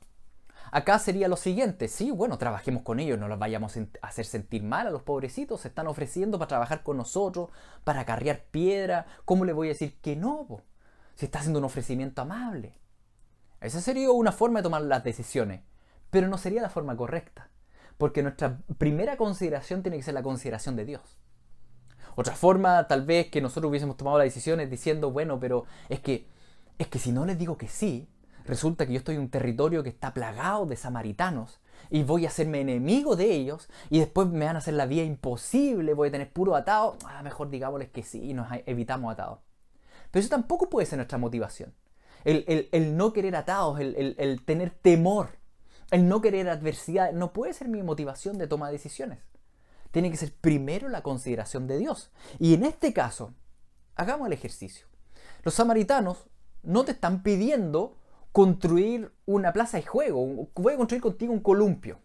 acá sería lo siguiente: sí, bueno, trabajemos con ellos, no los vayamos a hacer sentir mal a los pobrecitos, se están ofreciendo para trabajar con nosotros, para acarrear piedra. ¿Cómo le voy a decir que no, po? Si está haciendo un ofrecimiento amable? Esa sería una forma de tomar las decisiones, pero no sería la forma correcta, porque nuestra primera consideración tiene que ser la consideración de Dios. Otra forma, tal vez, que nosotros hubiésemos tomado las decisiones diciendo, bueno, pero es que si no les digo que sí, resulta que yo estoy en un territorio que está plagado de samaritanos y voy a hacerme enemigo de ellos y después me van a hacer la vida imposible, voy a tener puro atado. Mejor digámosles que sí y nos evitamos atados. Pero eso tampoco puede ser nuestra motivación. El no querer atados, el tener temor, el no querer adversidad, no puede ser mi motivación de toma de decisiones. Tiene que ser primero la consideración de Dios. Y en este caso, hagamos el ejercicio. Los samaritanos no te están pidiendo construir una plaza de juego, voy a construir contigo un columpio.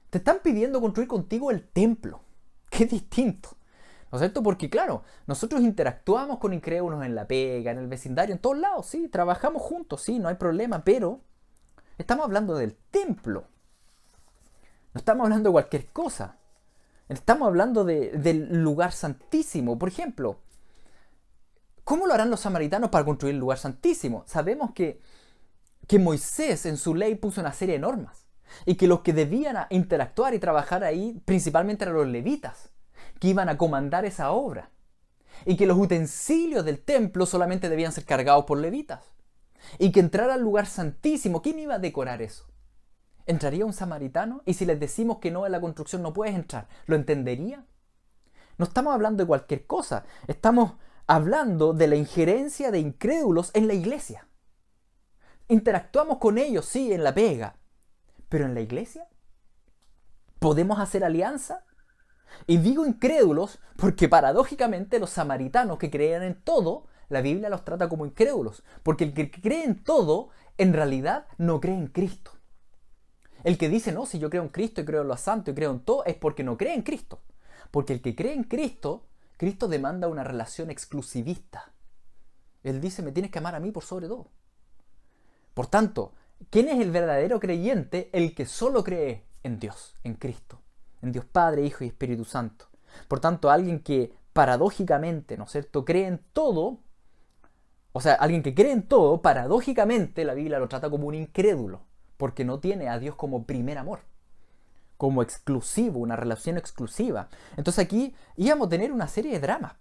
Te están pidiendo construir contigo el templo, que es distinto, ¿no es cierto? Porque claro, nosotros interactuamos con incrédulos en la pega, en el vecindario, en todos lados, sí, trabajamos juntos, sí, no hay problema, pero estamos hablando del templo. No estamos hablando de cualquier cosa. Estamos hablando del lugar santísimo. Por ejemplo, ¿cómo lo harán los samaritanos para construir el lugar santísimo? Sabemos que Moisés en su ley puso una serie de normas y que los que debían interactuar y trabajar ahí principalmente eran los levitas, que iban a comandar esa obra, y que los utensilios del templo solamente debían ser cargados por levitas, y que entrar al lugar santísimo, ¿quién iba a decorar eso? ¿Entraría un samaritano? Y si les decimos que no, en la construcción no puedes entrar, ¿lo entendería? No estamos hablando de cualquier cosa, estamos hablando de la injerencia de incrédulos en la iglesia. Interactuamos con ellos, sí, en la pega, pero en la iglesia, ¿podemos hacer alianza? Y digo incrédulos porque paradójicamente los samaritanos que creían en todo, la Biblia los trata como incrédulos, porque el que cree en todo, en realidad no cree en Cristo. El que dice, no, si yo creo en Cristo y creo en los santos y creo en todo, es porque no cree en Cristo. Porque el que cree en Cristo, Cristo demanda una relación exclusivista. Él dice, me tienes que amar a mí por sobre todo. Por tanto, ¿quién es el verdadero creyente? El que solo cree en Dios, en Cristo, en Dios Padre, Hijo y Espíritu Santo. Por tanto, alguien que paradójicamente, ¿no es cierto?, cree en todo, o sea, alguien que cree en todo, paradójicamente la Biblia lo trata como un incrédulo, porque no tiene a Dios como primer amor, como exclusivo, una relación exclusiva. Entonces aquí íbamos a tener una serie de dramas.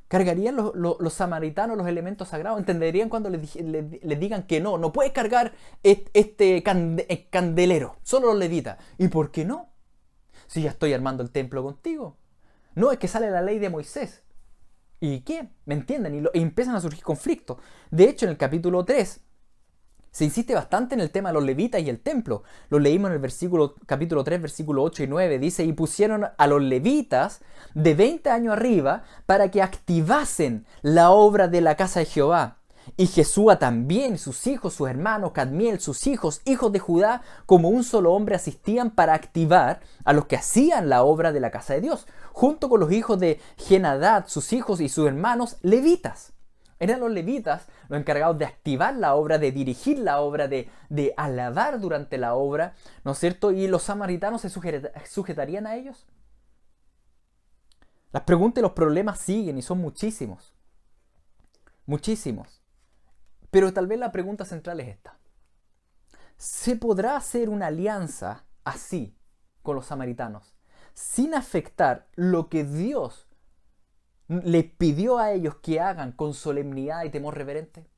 ¿Cargarían los samaritanos los elementos sagrados? ¿Entenderían cuando les digan que no puedes cargar este candelero, solo los levitas? ¿Y por qué no? Si ya estoy armando el templo contigo. No, es que sale la ley de Moisés. ¿Y qué? ¿Me entienden? Y empiezan a surgir conflictos. De hecho, en el capítulo 3 se insiste bastante en el tema de los levitas y el templo. Lo leímos en el capítulo 3, versículo 8 y 9. Dice, y pusieron a los levitas de 20 años arriba para que activasen la obra de la casa de Jehová. Y Jesúa también, sus hijos, sus hermanos, Cadmiel, sus hijos, hijos de Judá, como un solo hombre asistían para activar a los que hacían la obra de la casa de Dios, junto con los hijos de Jenadad, sus hijos y sus hermanos, levitas. Eran los levitas los encargados de activar la obra, de dirigir la obra, de alabar durante la obra, ¿no es cierto? ¿Y los samaritanos se sujetarían a ellos? Las preguntas y los problemas siguen y son muchísimos. Muchísimos. Pero tal vez la pregunta central es esta. ¿se podrá hacer una alianza así con los samaritanos sin afectar lo que Dios les pidió a ellos que hagan con solemnidad y temor reverente?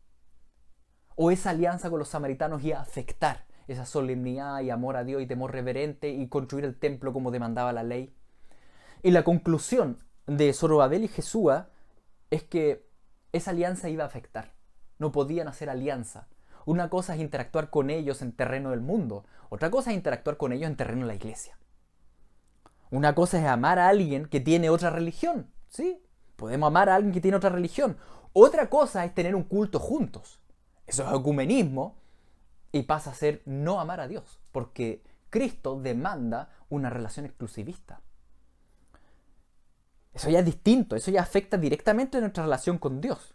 ¿O esa alianza con los samaritanos iba a afectar esa solemnidad y amor a Dios y temor reverente y construir el templo como demandaba la ley? Y la conclusión de Zorobabel y Jesúa es que esa alianza iba a afectar. No podían hacer alianza. Una cosa es interactuar con ellos en terreno del mundo, otra cosa es interactuar con ellos en terreno de la iglesia. Una cosa es amar a alguien que tiene otra religión, ¿sí? Podemos amar a alguien que tiene otra religión. Otra cosa es tener un culto juntos. Eso es ecumenismo y pasa a ser no amar a Dios, porque Cristo demanda una relación exclusivista. Eso ya es distinto, eso ya afecta directamente nuestra relación con Dios.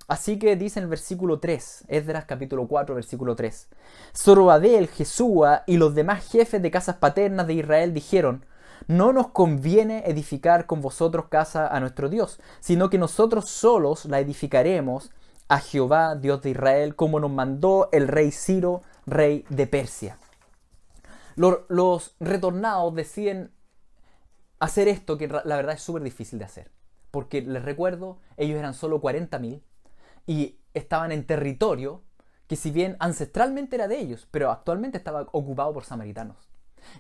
Así que dice en el versículo 3, Esdras capítulo 4, versículo 3. Zorobabel, Jesúa y los demás jefes de casas paternas de Israel dijeron: no nos conviene edificar con vosotros casa a nuestro Dios, sino que nosotros solos la edificaremos a Jehová, Dios de Israel, como nos mandó el rey Ciro, rey de Persia. Los retornados deciden hacer esto, que la verdad es súper difícil de hacer. Porque les recuerdo, ellos eran solo 40.000 y estaban en territorio que, si bien ancestralmente era de ellos, pero actualmente estaba ocupado por samaritanos.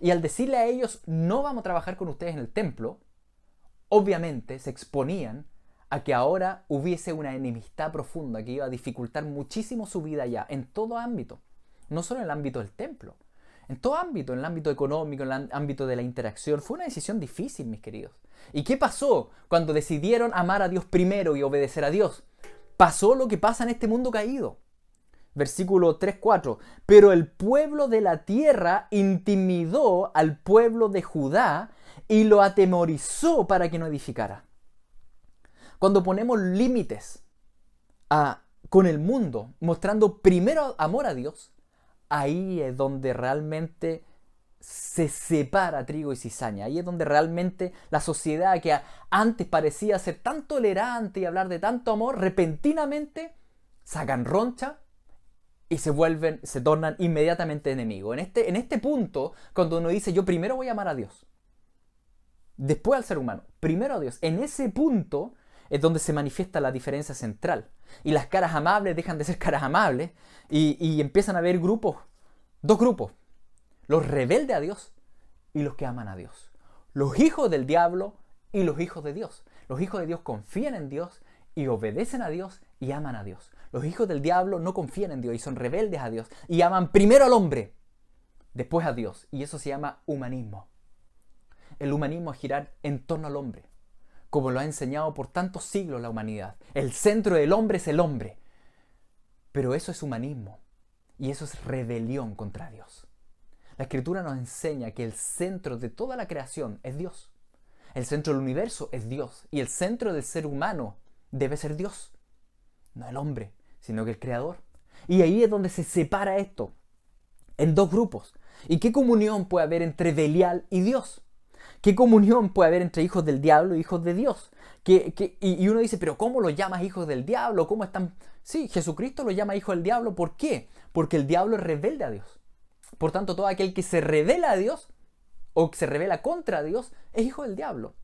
Y al decirle a ellos: no vamos a trabajar con ustedes en el templo, obviamente se exponían a que ahora hubiese una enemistad profunda que iba a dificultar muchísimo su vida allá, en todo ámbito. No solo en el ámbito del templo, en todo ámbito, en el ámbito económico, en el ámbito de la interacción. Fue una decisión difícil, mis queridos. ¿Y qué pasó cuando decidieron amar a Dios primero y obedecer a Dios? Pasó lo que pasa en este mundo caído. Versículo 3-4. Pero el pueblo de la tierra intimidó al pueblo de Judá y lo atemorizó para que no edificara. Cuando ponemos límites con el mundo, mostrando primero amor a Dios, ahí es donde realmente se separa trigo y cizaña. Ahí es donde realmente la sociedad, que antes parecía ser tan tolerante y hablar de tanto amor, repentinamente sacan roncha y se tornan inmediatamente enemigos. En este punto, cuando uno dice: yo primero voy a amar a Dios, después al ser humano, primero a Dios, en ese punto es donde se manifiesta la diferencia central. Y las caras amables dejan de ser caras amables y empiezan a haber dos grupos. Los rebeldes a Dios y los que aman a Dios. Los hijos del diablo y los hijos de Dios. Los hijos de Dios confían en Dios y obedecen a Dios y aman a Dios. Los hijos del diablo no confían en Dios y son rebeldes a Dios y aman primero al hombre, después a Dios. Y eso se llama humanismo. El humanismo es girar en torno al hombre, como lo ha enseñado por tantos siglos la humanidad. El centro del hombre es el hombre. Pero eso es humanismo y eso es rebelión contra Dios. La Escritura nos enseña que el centro de toda la creación es Dios. El centro del universo es Dios. Y el centro del ser humano debe ser Dios. No el hombre, sino que el Creador. Y ahí es donde se separa esto en dos grupos. ¿Y qué comunión puede haber entre Belial y Dios? ¿Qué comunión puede haber entre hijos del diablo y hijos de Dios? Y uno dice: ¿pero cómo los llamas hijos del diablo? ¿Cómo están? Sí, Jesucristo los llama hijos del diablo. ¿Por qué? Porque el diablo es rebelde a Dios. Por tanto, todo aquel que se revela a Dios o que se revela contra Dios es hijo del diablo.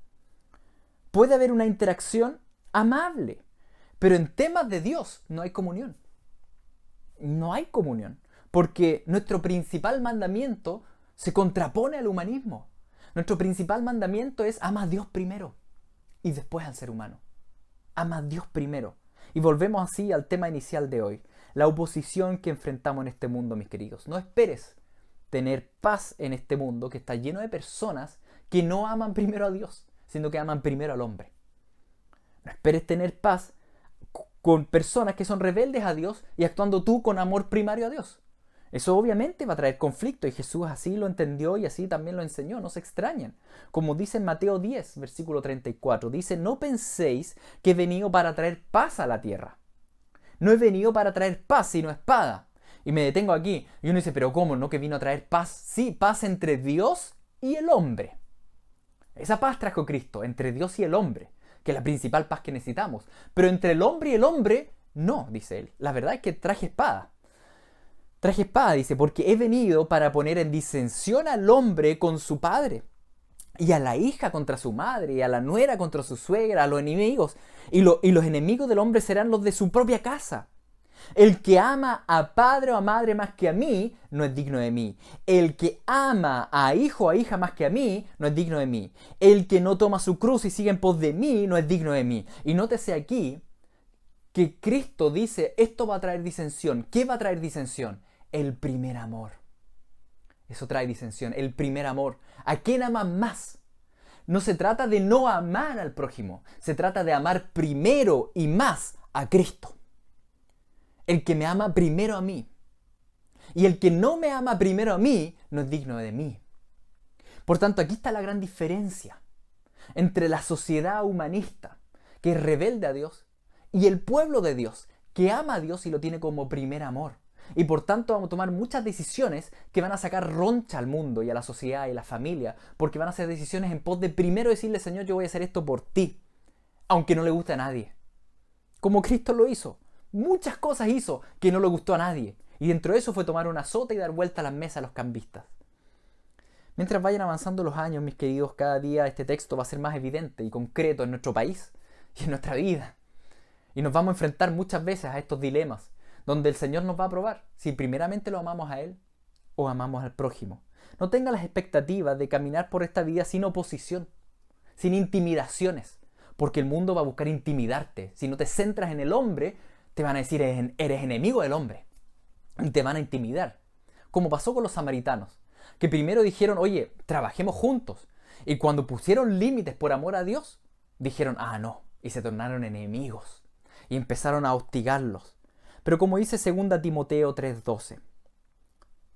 Puede haber una interacción amable, pero en temas de Dios no hay comunión. No hay comunión, porque nuestro principal mandamiento se contrapone al humanismo. Nuestro principal mandamiento es: ama a Dios primero y después al ser humano. Ama a Dios primero. Y volvemos así al tema inicial de hoy, la oposición que enfrentamos en este mundo, mis queridos. No esperes tener paz en este mundo que está lleno de personas que no aman primero a Dios, sino que aman primero al hombre. No esperes tener paz con personas que son rebeldes a Dios y actuando tú con amor primario a Dios. Eso obviamente va a traer conflicto y Jesús así lo entendió y así también lo enseñó. No se extrañen. Como dice en Mateo 10, versículo 34, dice: no penséis que he venido para traer paz a la tierra. No he venido para traer paz, sino espada. Y me detengo aquí. Y uno dice: ¿pero cómo? ¿No que vino a traer paz? Sí, paz entre Dios y el hombre. Esa paz trajo Cristo, entre Dios y el hombre, que es la principal paz que necesitamos. Pero entre el hombre y el hombre, no, dice él. La verdad es que traje espada. Traje espada, dice, porque he venido para poner en disensión al hombre con su padre, y a la hija contra su madre, y a la nuera contra su suegra, a los enemigos. Y los enemigos del hombre serán los de su propia casa. El que ama a padre o a madre más que a mí, no es digno de mí. El que ama a hijo o a hija más que a mí, no es digno de mí. El que no toma su cruz y sigue en pos de mí, no es digno de mí. Y nótese aquí que Cristo dice, esto va a traer disensión. ¿Qué va a traer disensión? El primer amor. Eso trae disensión, el primer amor. ¿A quién amas más? No se trata de no amar al prójimo, se trata de amar primero y más a Cristo. El que me ama primero a mí. Y el que no me ama primero a mí, no es digno de mí. Por tanto, aquí está la gran diferencia entre la sociedad humanista, que es rebelde a Dios, y el pueblo de Dios, que ama a Dios y lo tiene como primer amor. Y por tanto vamos a tomar muchas decisiones que van a sacar roncha al mundo y a la sociedad y a la familia, porque van a ser decisiones en pos de primero decirle, Señor, yo voy a hacer esto por ti, aunque no le guste a nadie. Como Cristo lo hizo. Muchas cosas hizo que no le gustó a nadie. Y dentro de eso fue tomar una sota y dar vuelta a las mesas a los cambistas. Mientras vayan avanzando los años, mis queridos, cada día este texto va a ser más evidente y concreto en nuestro país y en nuestra vida. Y nos vamos a enfrentar muchas veces a estos dilemas, donde el Señor nos va a probar si primeramente lo amamos a Él o amamos al prójimo. No tengas las expectativas de caminar por esta vida sin oposición, sin intimidaciones, porque el mundo va a buscar intimidarte. Si no te centras en el hombre, te van a decir, eres enemigo del hombre, y te van a intimidar. Como pasó con los samaritanos, que primero dijeron, oye, trabajemos juntos, y cuando pusieron límites por amor a Dios, dijeron, no, y se tornaron enemigos, y empezaron a hostigarlos. Pero como dice 2 Timoteo 3:12,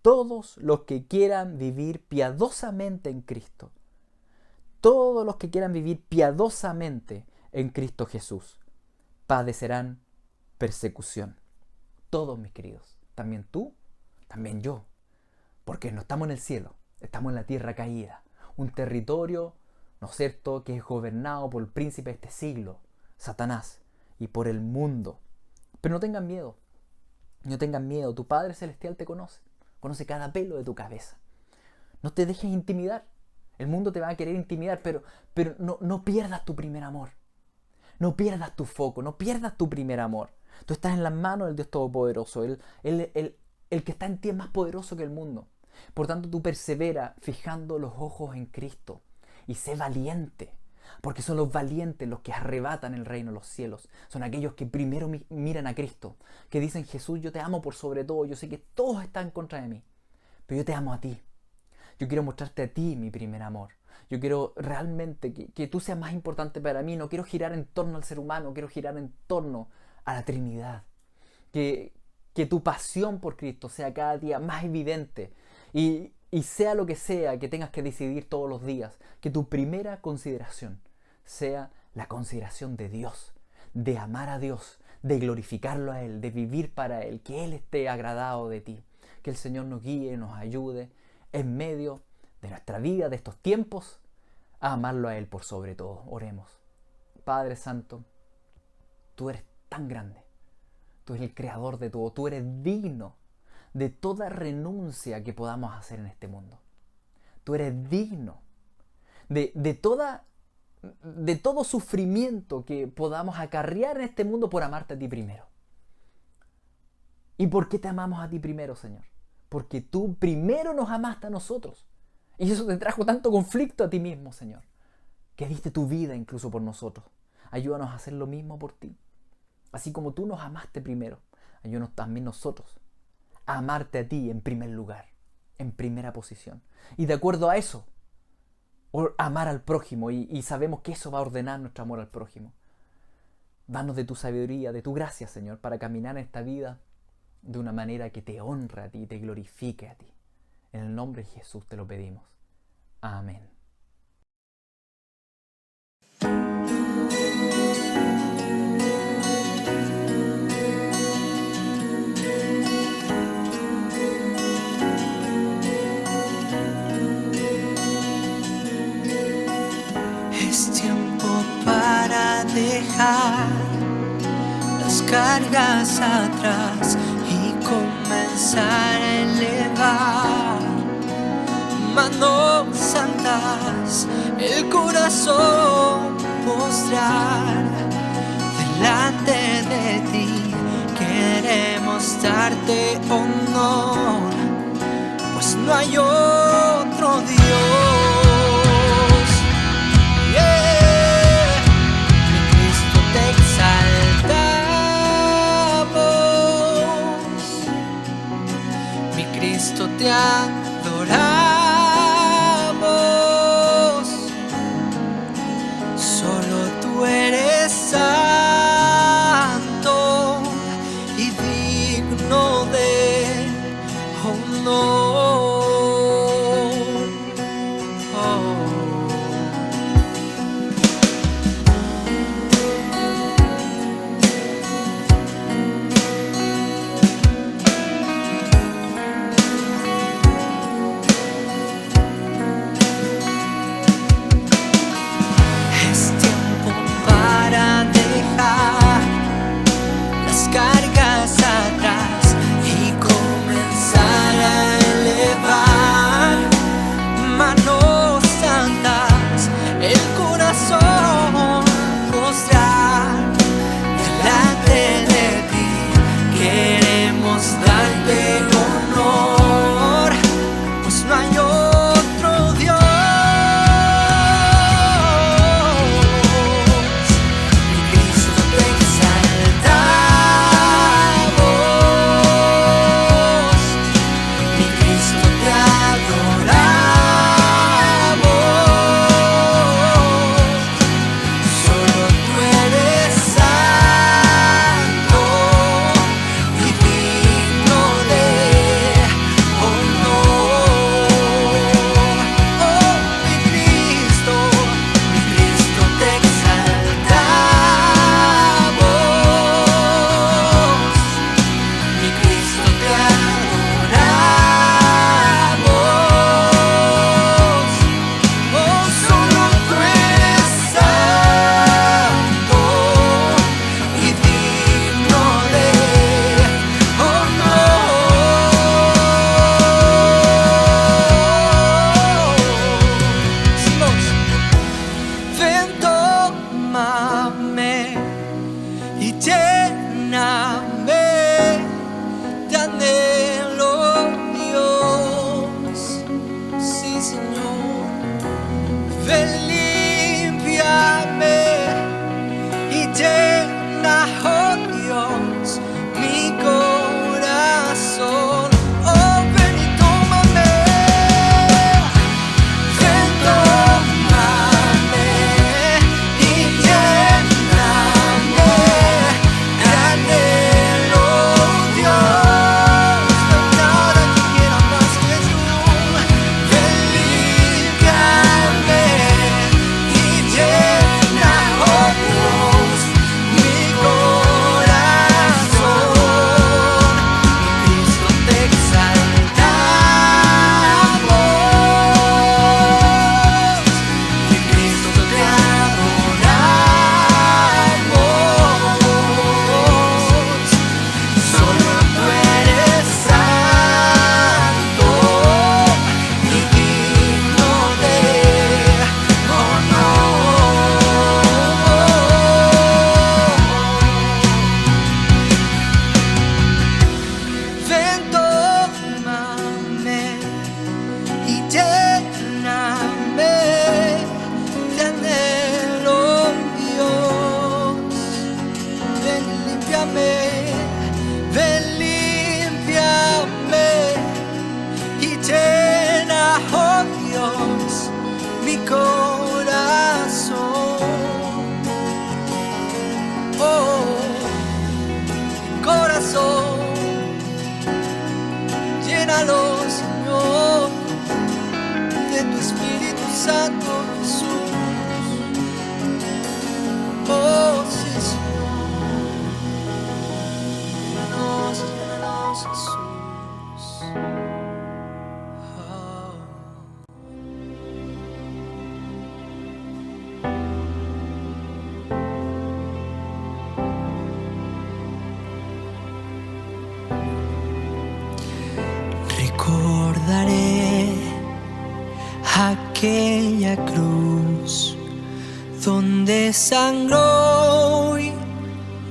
todos los que quieran vivir piadosamente en Cristo, todos los que quieran vivir piadosamente en Cristo Jesús, padecerán persecución. Todos, mis queridos, también tú, también yo, porque no estamos en el cielo, estamos en la tierra caída, un territorio, ¿no es cierto?, que es gobernado por el príncipe de este siglo, Satanás, y por el mundo. Pero no tengan miedo, no tengan miedo, tu Padre Celestial te conoce cada pelo de tu cabeza. No te dejes intimidar, el mundo te va a querer intimidar, pero no pierdas tu primer amor, no pierdas tu foco, no pierdas tu primer amor. Tú estás en las manos del Dios Todopoderoso, el que está en ti es más poderoso que el mundo. Por tanto, tú persevera fijando los ojos en Cristo y sé valiente. Porque son los valientes los que arrebatan el reino de los cielos. Son aquellos que primero miran a Cristo, que dicen, Jesús, yo te amo por sobre todo. Yo sé que todos están en contra de mí, pero yo te amo a ti. Yo quiero mostrarte a ti mi primer amor. Yo quiero realmente que tú seas más importante para mí. No quiero girar en torno al ser humano, quiero girar en torno a la Trinidad. Que tu pasión por Cristo sea cada día más evidente. Y sea lo que sea que tengas que decidir todos los días, que tu primera consideración sea la consideración de Dios, de amar a Dios, de glorificarlo a Él, de vivir para Él, que Él esté agradado de ti. Que el Señor nos guíe, nos ayude en medio de nuestra vida, de estos tiempos, a amarlo a Él por sobre todo. Oremos. Padre Santo, tú eres tan grande, tú eres el creador de todo, tú eres digno de toda renuncia que podamos hacer en este mundo. Tú eres digno de todo sufrimiento que podamos acarrear en este mundo por amarte a ti primero. ¿Y por qué te amamos a ti primero, Señor? Porque tú primero nos amaste a nosotros. Y eso te trajo tanto conflicto a ti mismo, Señor, que diste tu vida incluso por nosotros. Ayúdanos a hacer lo mismo por ti. Así como tú nos amaste primero, ayúdanos también nosotros a amarte a ti en primer lugar, en primera posición. Y de acuerdo a eso, amar al prójimo, y sabemos que eso va a ordenar nuestro amor al prójimo. Danos de tu sabiduría, de tu gracia, Señor, para caminar en esta vida de una manera que te honre a ti y te glorifique a ti. En el nombre de Jesús te lo pedimos. Amén. Es tiempo para dejar las cargas atrás y comenzar comenzar a elevar manos santas, el corazón postrar delante de ti. Queremos darte honor, pues no hay otro Dios. Yeah. Mi Cristo, te exaltamos, mi Cristo, te adoramos. Solo tú eres santo y digno de honor. Es tiempo para dejar las cargas atrás y comenzar a elevar manos santas, el corazón postrar delante de ti. Queremos darte honor, pues no hay otro Dios. Mi Cristo, te exaltamos, mi Cristo, te adoramos. Solo tú eres santo y digno de honor. Oh, mi Cristo, te exaltamos, mi Cristo, te adoramos. Oh, solo tú eres santo y digno de honor. Decimos, ven, tómame y lléname de anhelo, Dios. Sí, Señor. Ven, límpiame y llena, oh Dios, mi corazón. Oh, ven y tómame. Ven, tómame y lléname de anhelo, Dios. No hay nada que quiera más que tú. Ven, límpiame aquella cruz donde sangró y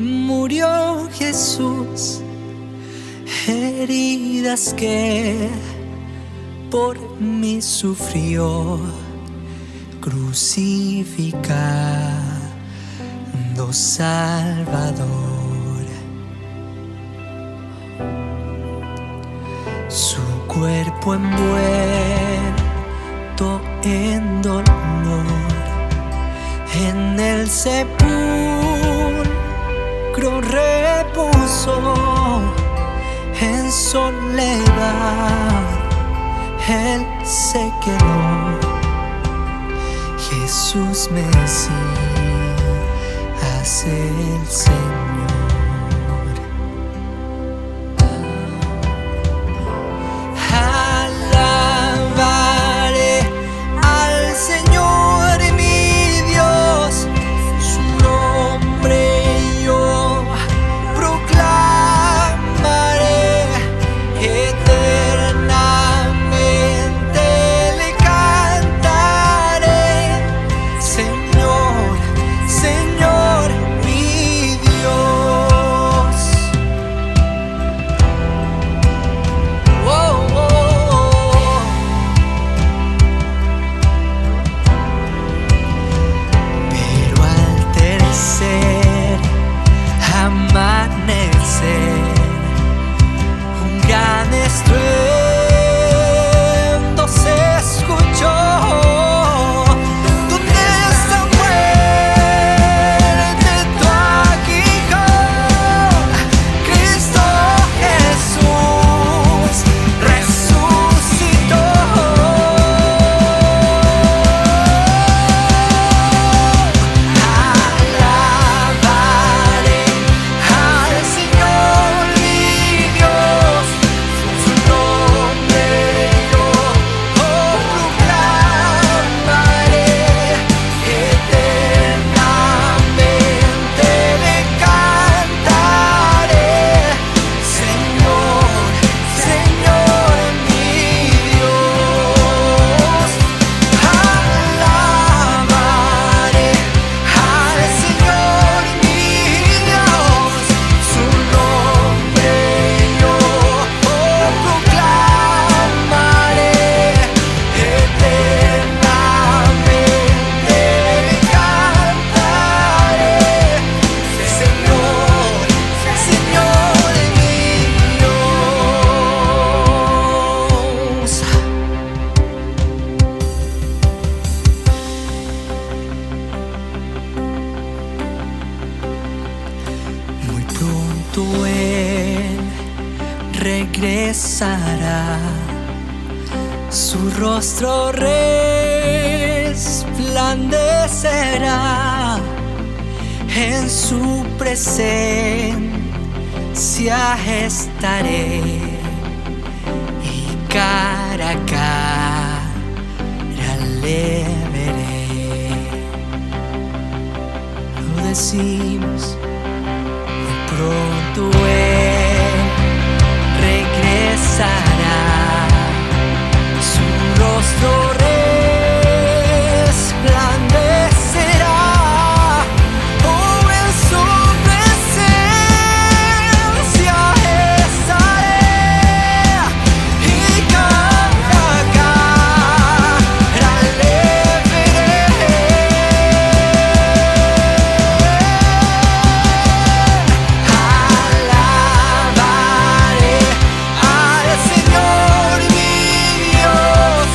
murió Jesús, heridas que por mí sufrió, crucificado Salvador. Su cuerpo envuelto en dolor, en el sepulcro repuso, en soledad Él se quedó. Jesús Mesías, el Señor. Alabaré al Señor mi Dios, su nombre yo proclamaré, eternamente le cantaré. Señor, Señor mi Dios. Oh, oh, oh. Pero al tercer amanecer, un gran estruendo se escuchó. ¿Dónde está muerte tu aguijón? Cristo Jesús resucitó. Alabaré al Señor mi Dios, su nombre yo proclamaré, eternamente le cantaré. Señor, Señor mi Dios. Alabaré al Señor mi Dios, su nombre yo proclamaré, eternamente le cantaré. Señor, Señor mi Dios. Muy pronto Él regresará, su rostro resplandecerá, en su presencia estaré, y cara a cara le veré. Lo decimos, muy pronto Él regresará, su rostro resplandecerá, oh, en su presencia estaré, y cara a cara le veré. Alabaré al Señor mi Dios,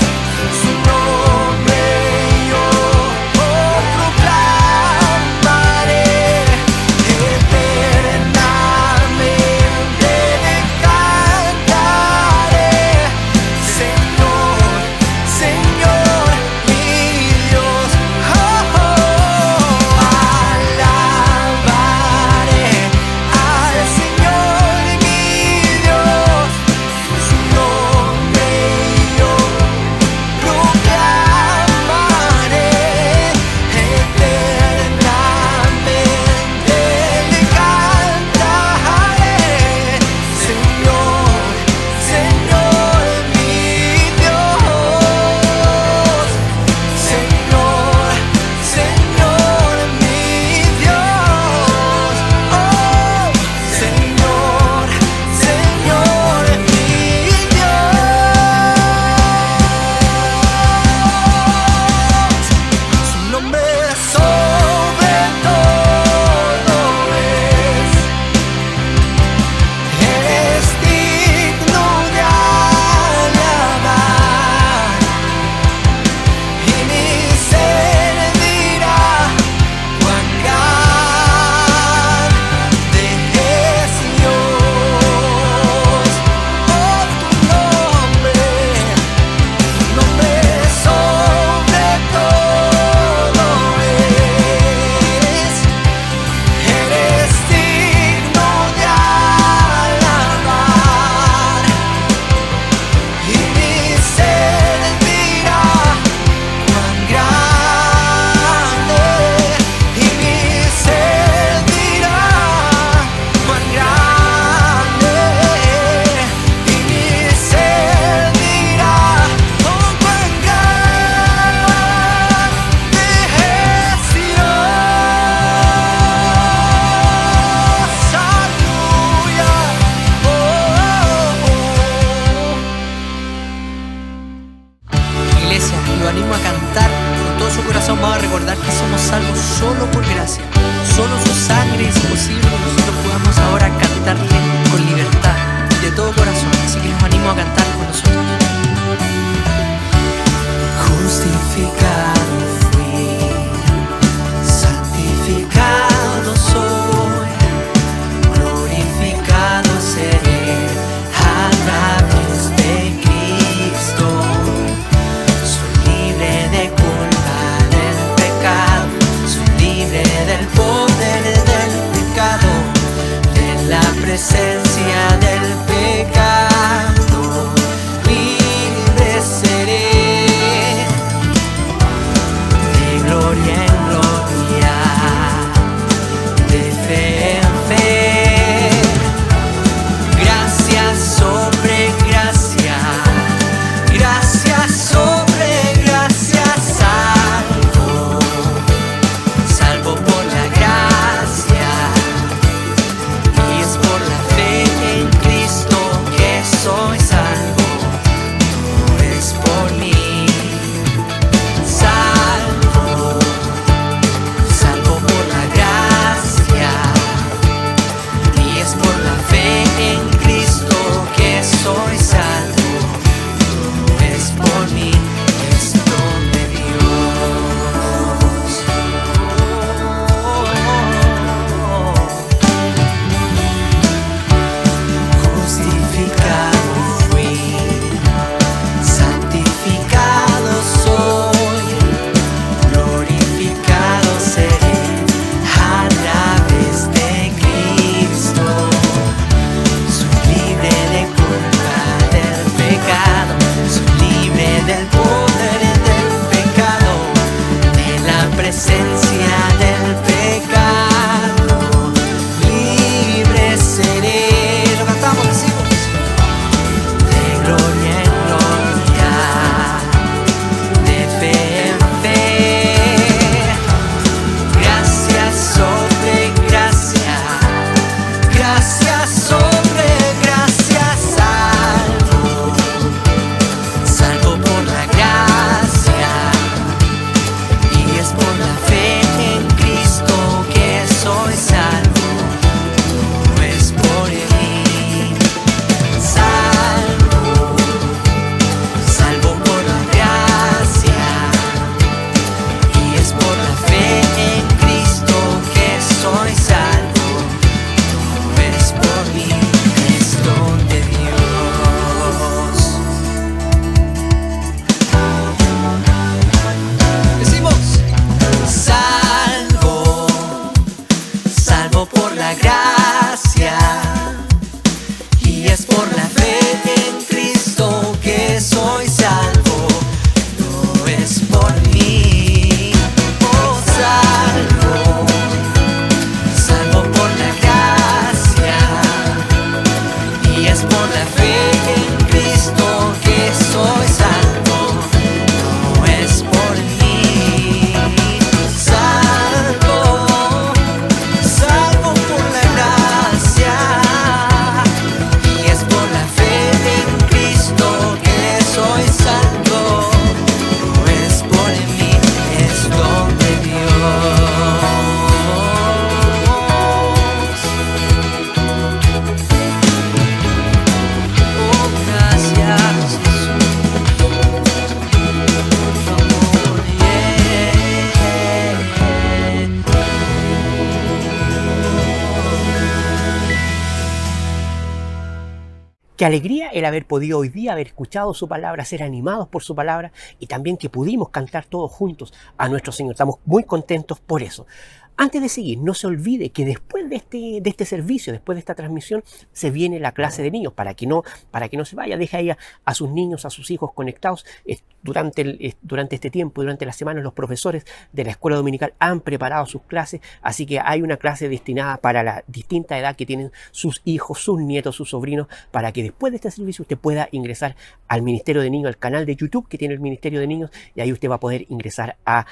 que somos salvos solo por gracia. Solo su sangre hizo posible que nosotros podamos ahora cantarle con libertad y de todo corazón. Así que los animo a cantar con nosotros. Justificado fui, santificado soy, glorificado seré a través de Cristo. Soy libre de culpa del pecado, soy libre del poder del pecado, de la presencia del pecado. Libre seré. Gloria en gloria, de fe en fe, gracia sobre gracia, gracia sobre gracia, salvo, salvo por la gracia, y es por la fe en Cristo que soy salvo, no es por mí. Salvo por la gracia, y es por la fe en Cristo que soy salvo, no es por mí, es don de Dios. Justificado fui, santificado soy, glorificado seré a través de Cristo. Soy libre de culpa del pecado, soy libre del poder del pecado, de la presencia del pecado. Libre seré. Lo cantamos, decimos. De gloria en gloria, de fe en fe, gracia sobre gracia, gracia sobre gracia, salvo, salvo por la gracia, y es por la fe en Cristo que soy salvo, no es por mí. Salvo, salvo por la gracia, y es por la fe en Cristo que soy salvo, no es por mí, es don de Dios. Decimos, salvo, salvo por la gracia, y es por la fe en Cristo que soy salvo, no es por mí. Oh, salvo, salvo por la gracia, y es por la fe en Cristo que soy salvo, no es por mí. Salvo, salvo por la gracia, y es por la fe en Cristo que soy salvo, no es por mí, es don de Dios. Oh, gracias, Jesús, por favor, Qué alegría el haber podido hoy día haber escuchado su palabra, ser animados por su palabra y también que pudimos cantar todos juntos a nuestro Señor. Estamos muy contentos por eso. Antes de seguir, no se olvide que después de este servicio, después de esta transmisión, se viene la clase de niños para que no se vaya. Deja ahí a sus niños, a sus hijos conectados. Durante este tiempo, durante la semana, los profesores de la escuela dominical han preparado sus clases, así que hay una clase destinada para la distinta edad que tienen sus hijos, sus nietos, sus sobrinos, para que después de este servicio usted pueda ingresar al Ministerio de Niños, al canal de YouTube que tiene el Ministerio de Niños, y ahí usted va a poder ingresar a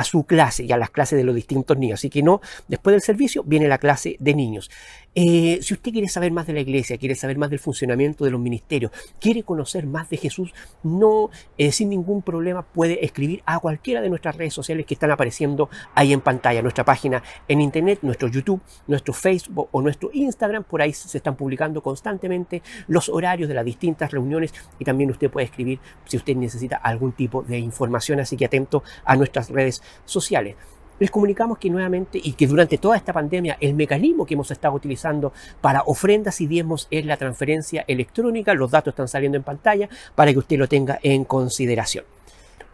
su clase y a las clases de los distintos niños. Así que no, después del servicio viene la clase de niños. Si usted quiere saber más de la iglesia, quiere saber más del funcionamiento de los ministerios, quiere conocer más de Jesús, no, sin ningún problema puede escribir a cualquiera de nuestras redes sociales que están apareciendo ahí en pantalla. Nuestra página en internet, nuestro YouTube, nuestro Facebook o nuestro Instagram, por ahí se están publicando constantemente los horarios de las distintas reuniones y también usted puede escribir si usted necesita algún tipo de información, así que atento a nuestras redes sociales. Les comunicamos que nuevamente y que durante toda esta pandemia el mecanismo que hemos estado utilizando para ofrendas y diezmos es la transferencia electrónica. Los datos están saliendo en pantalla para que usted lo tenga en consideración.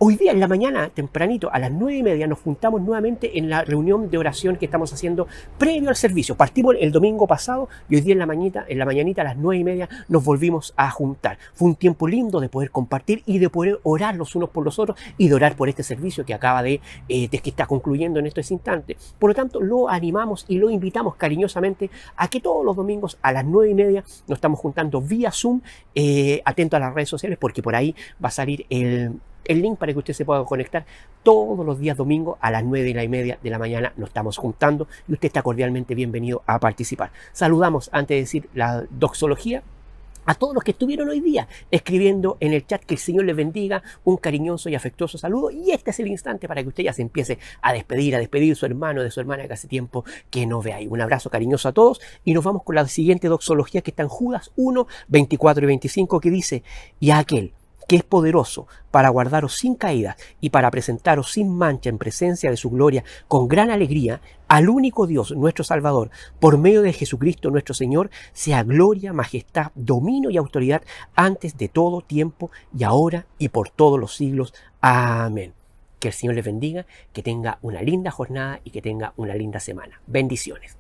Hoy día en la mañana, tempranito, a las 9:30, nos juntamos nuevamente en la reunión de oración que estamos haciendo previo al servicio. Partimos el domingo pasado y hoy día en la mañanita a las 9:30 nos volvimos a juntar. Fue un tiempo lindo de poder compartir y de poder orar los unos por los otros y de orar por este servicio que acaba que está concluyendo en estos instantes. Por lo tanto, lo animamos y lo invitamos cariñosamente a que todos los domingos a las 9:30 nos estamos juntando vía Zoom, atento a las redes sociales porque por ahí va a salir el link para que usted se pueda conectar todos los días domingo a las 9:30 de la mañana. Nos estamos juntando y usted está cordialmente bienvenido a participar. Saludamos, antes de decir la doxología, a todos los que estuvieron hoy día escribiendo en el chat. Que el Señor les bendiga, un cariñoso y afectuoso saludo. Y este es el instante para que usted ya se empiece a despedir de su hermano, de su hermana que hace tiempo que no ve ahí. Un abrazo cariñoso a todos y nos vamos con la siguiente doxología que está en Judas 1, 24 y 25, que dice: y a aquel que es poderoso para guardaros sin caída y para presentaros sin mancha en presencia de su gloria con gran alegría, al único Dios, nuestro Salvador, por medio de Jesucristo nuestro Señor, sea gloria, majestad, dominio y autoridad antes de todo tiempo y ahora y por todos los siglos. Amén. Que el Señor les bendiga, que tenga una linda jornada y que tenga una linda semana. Bendiciones.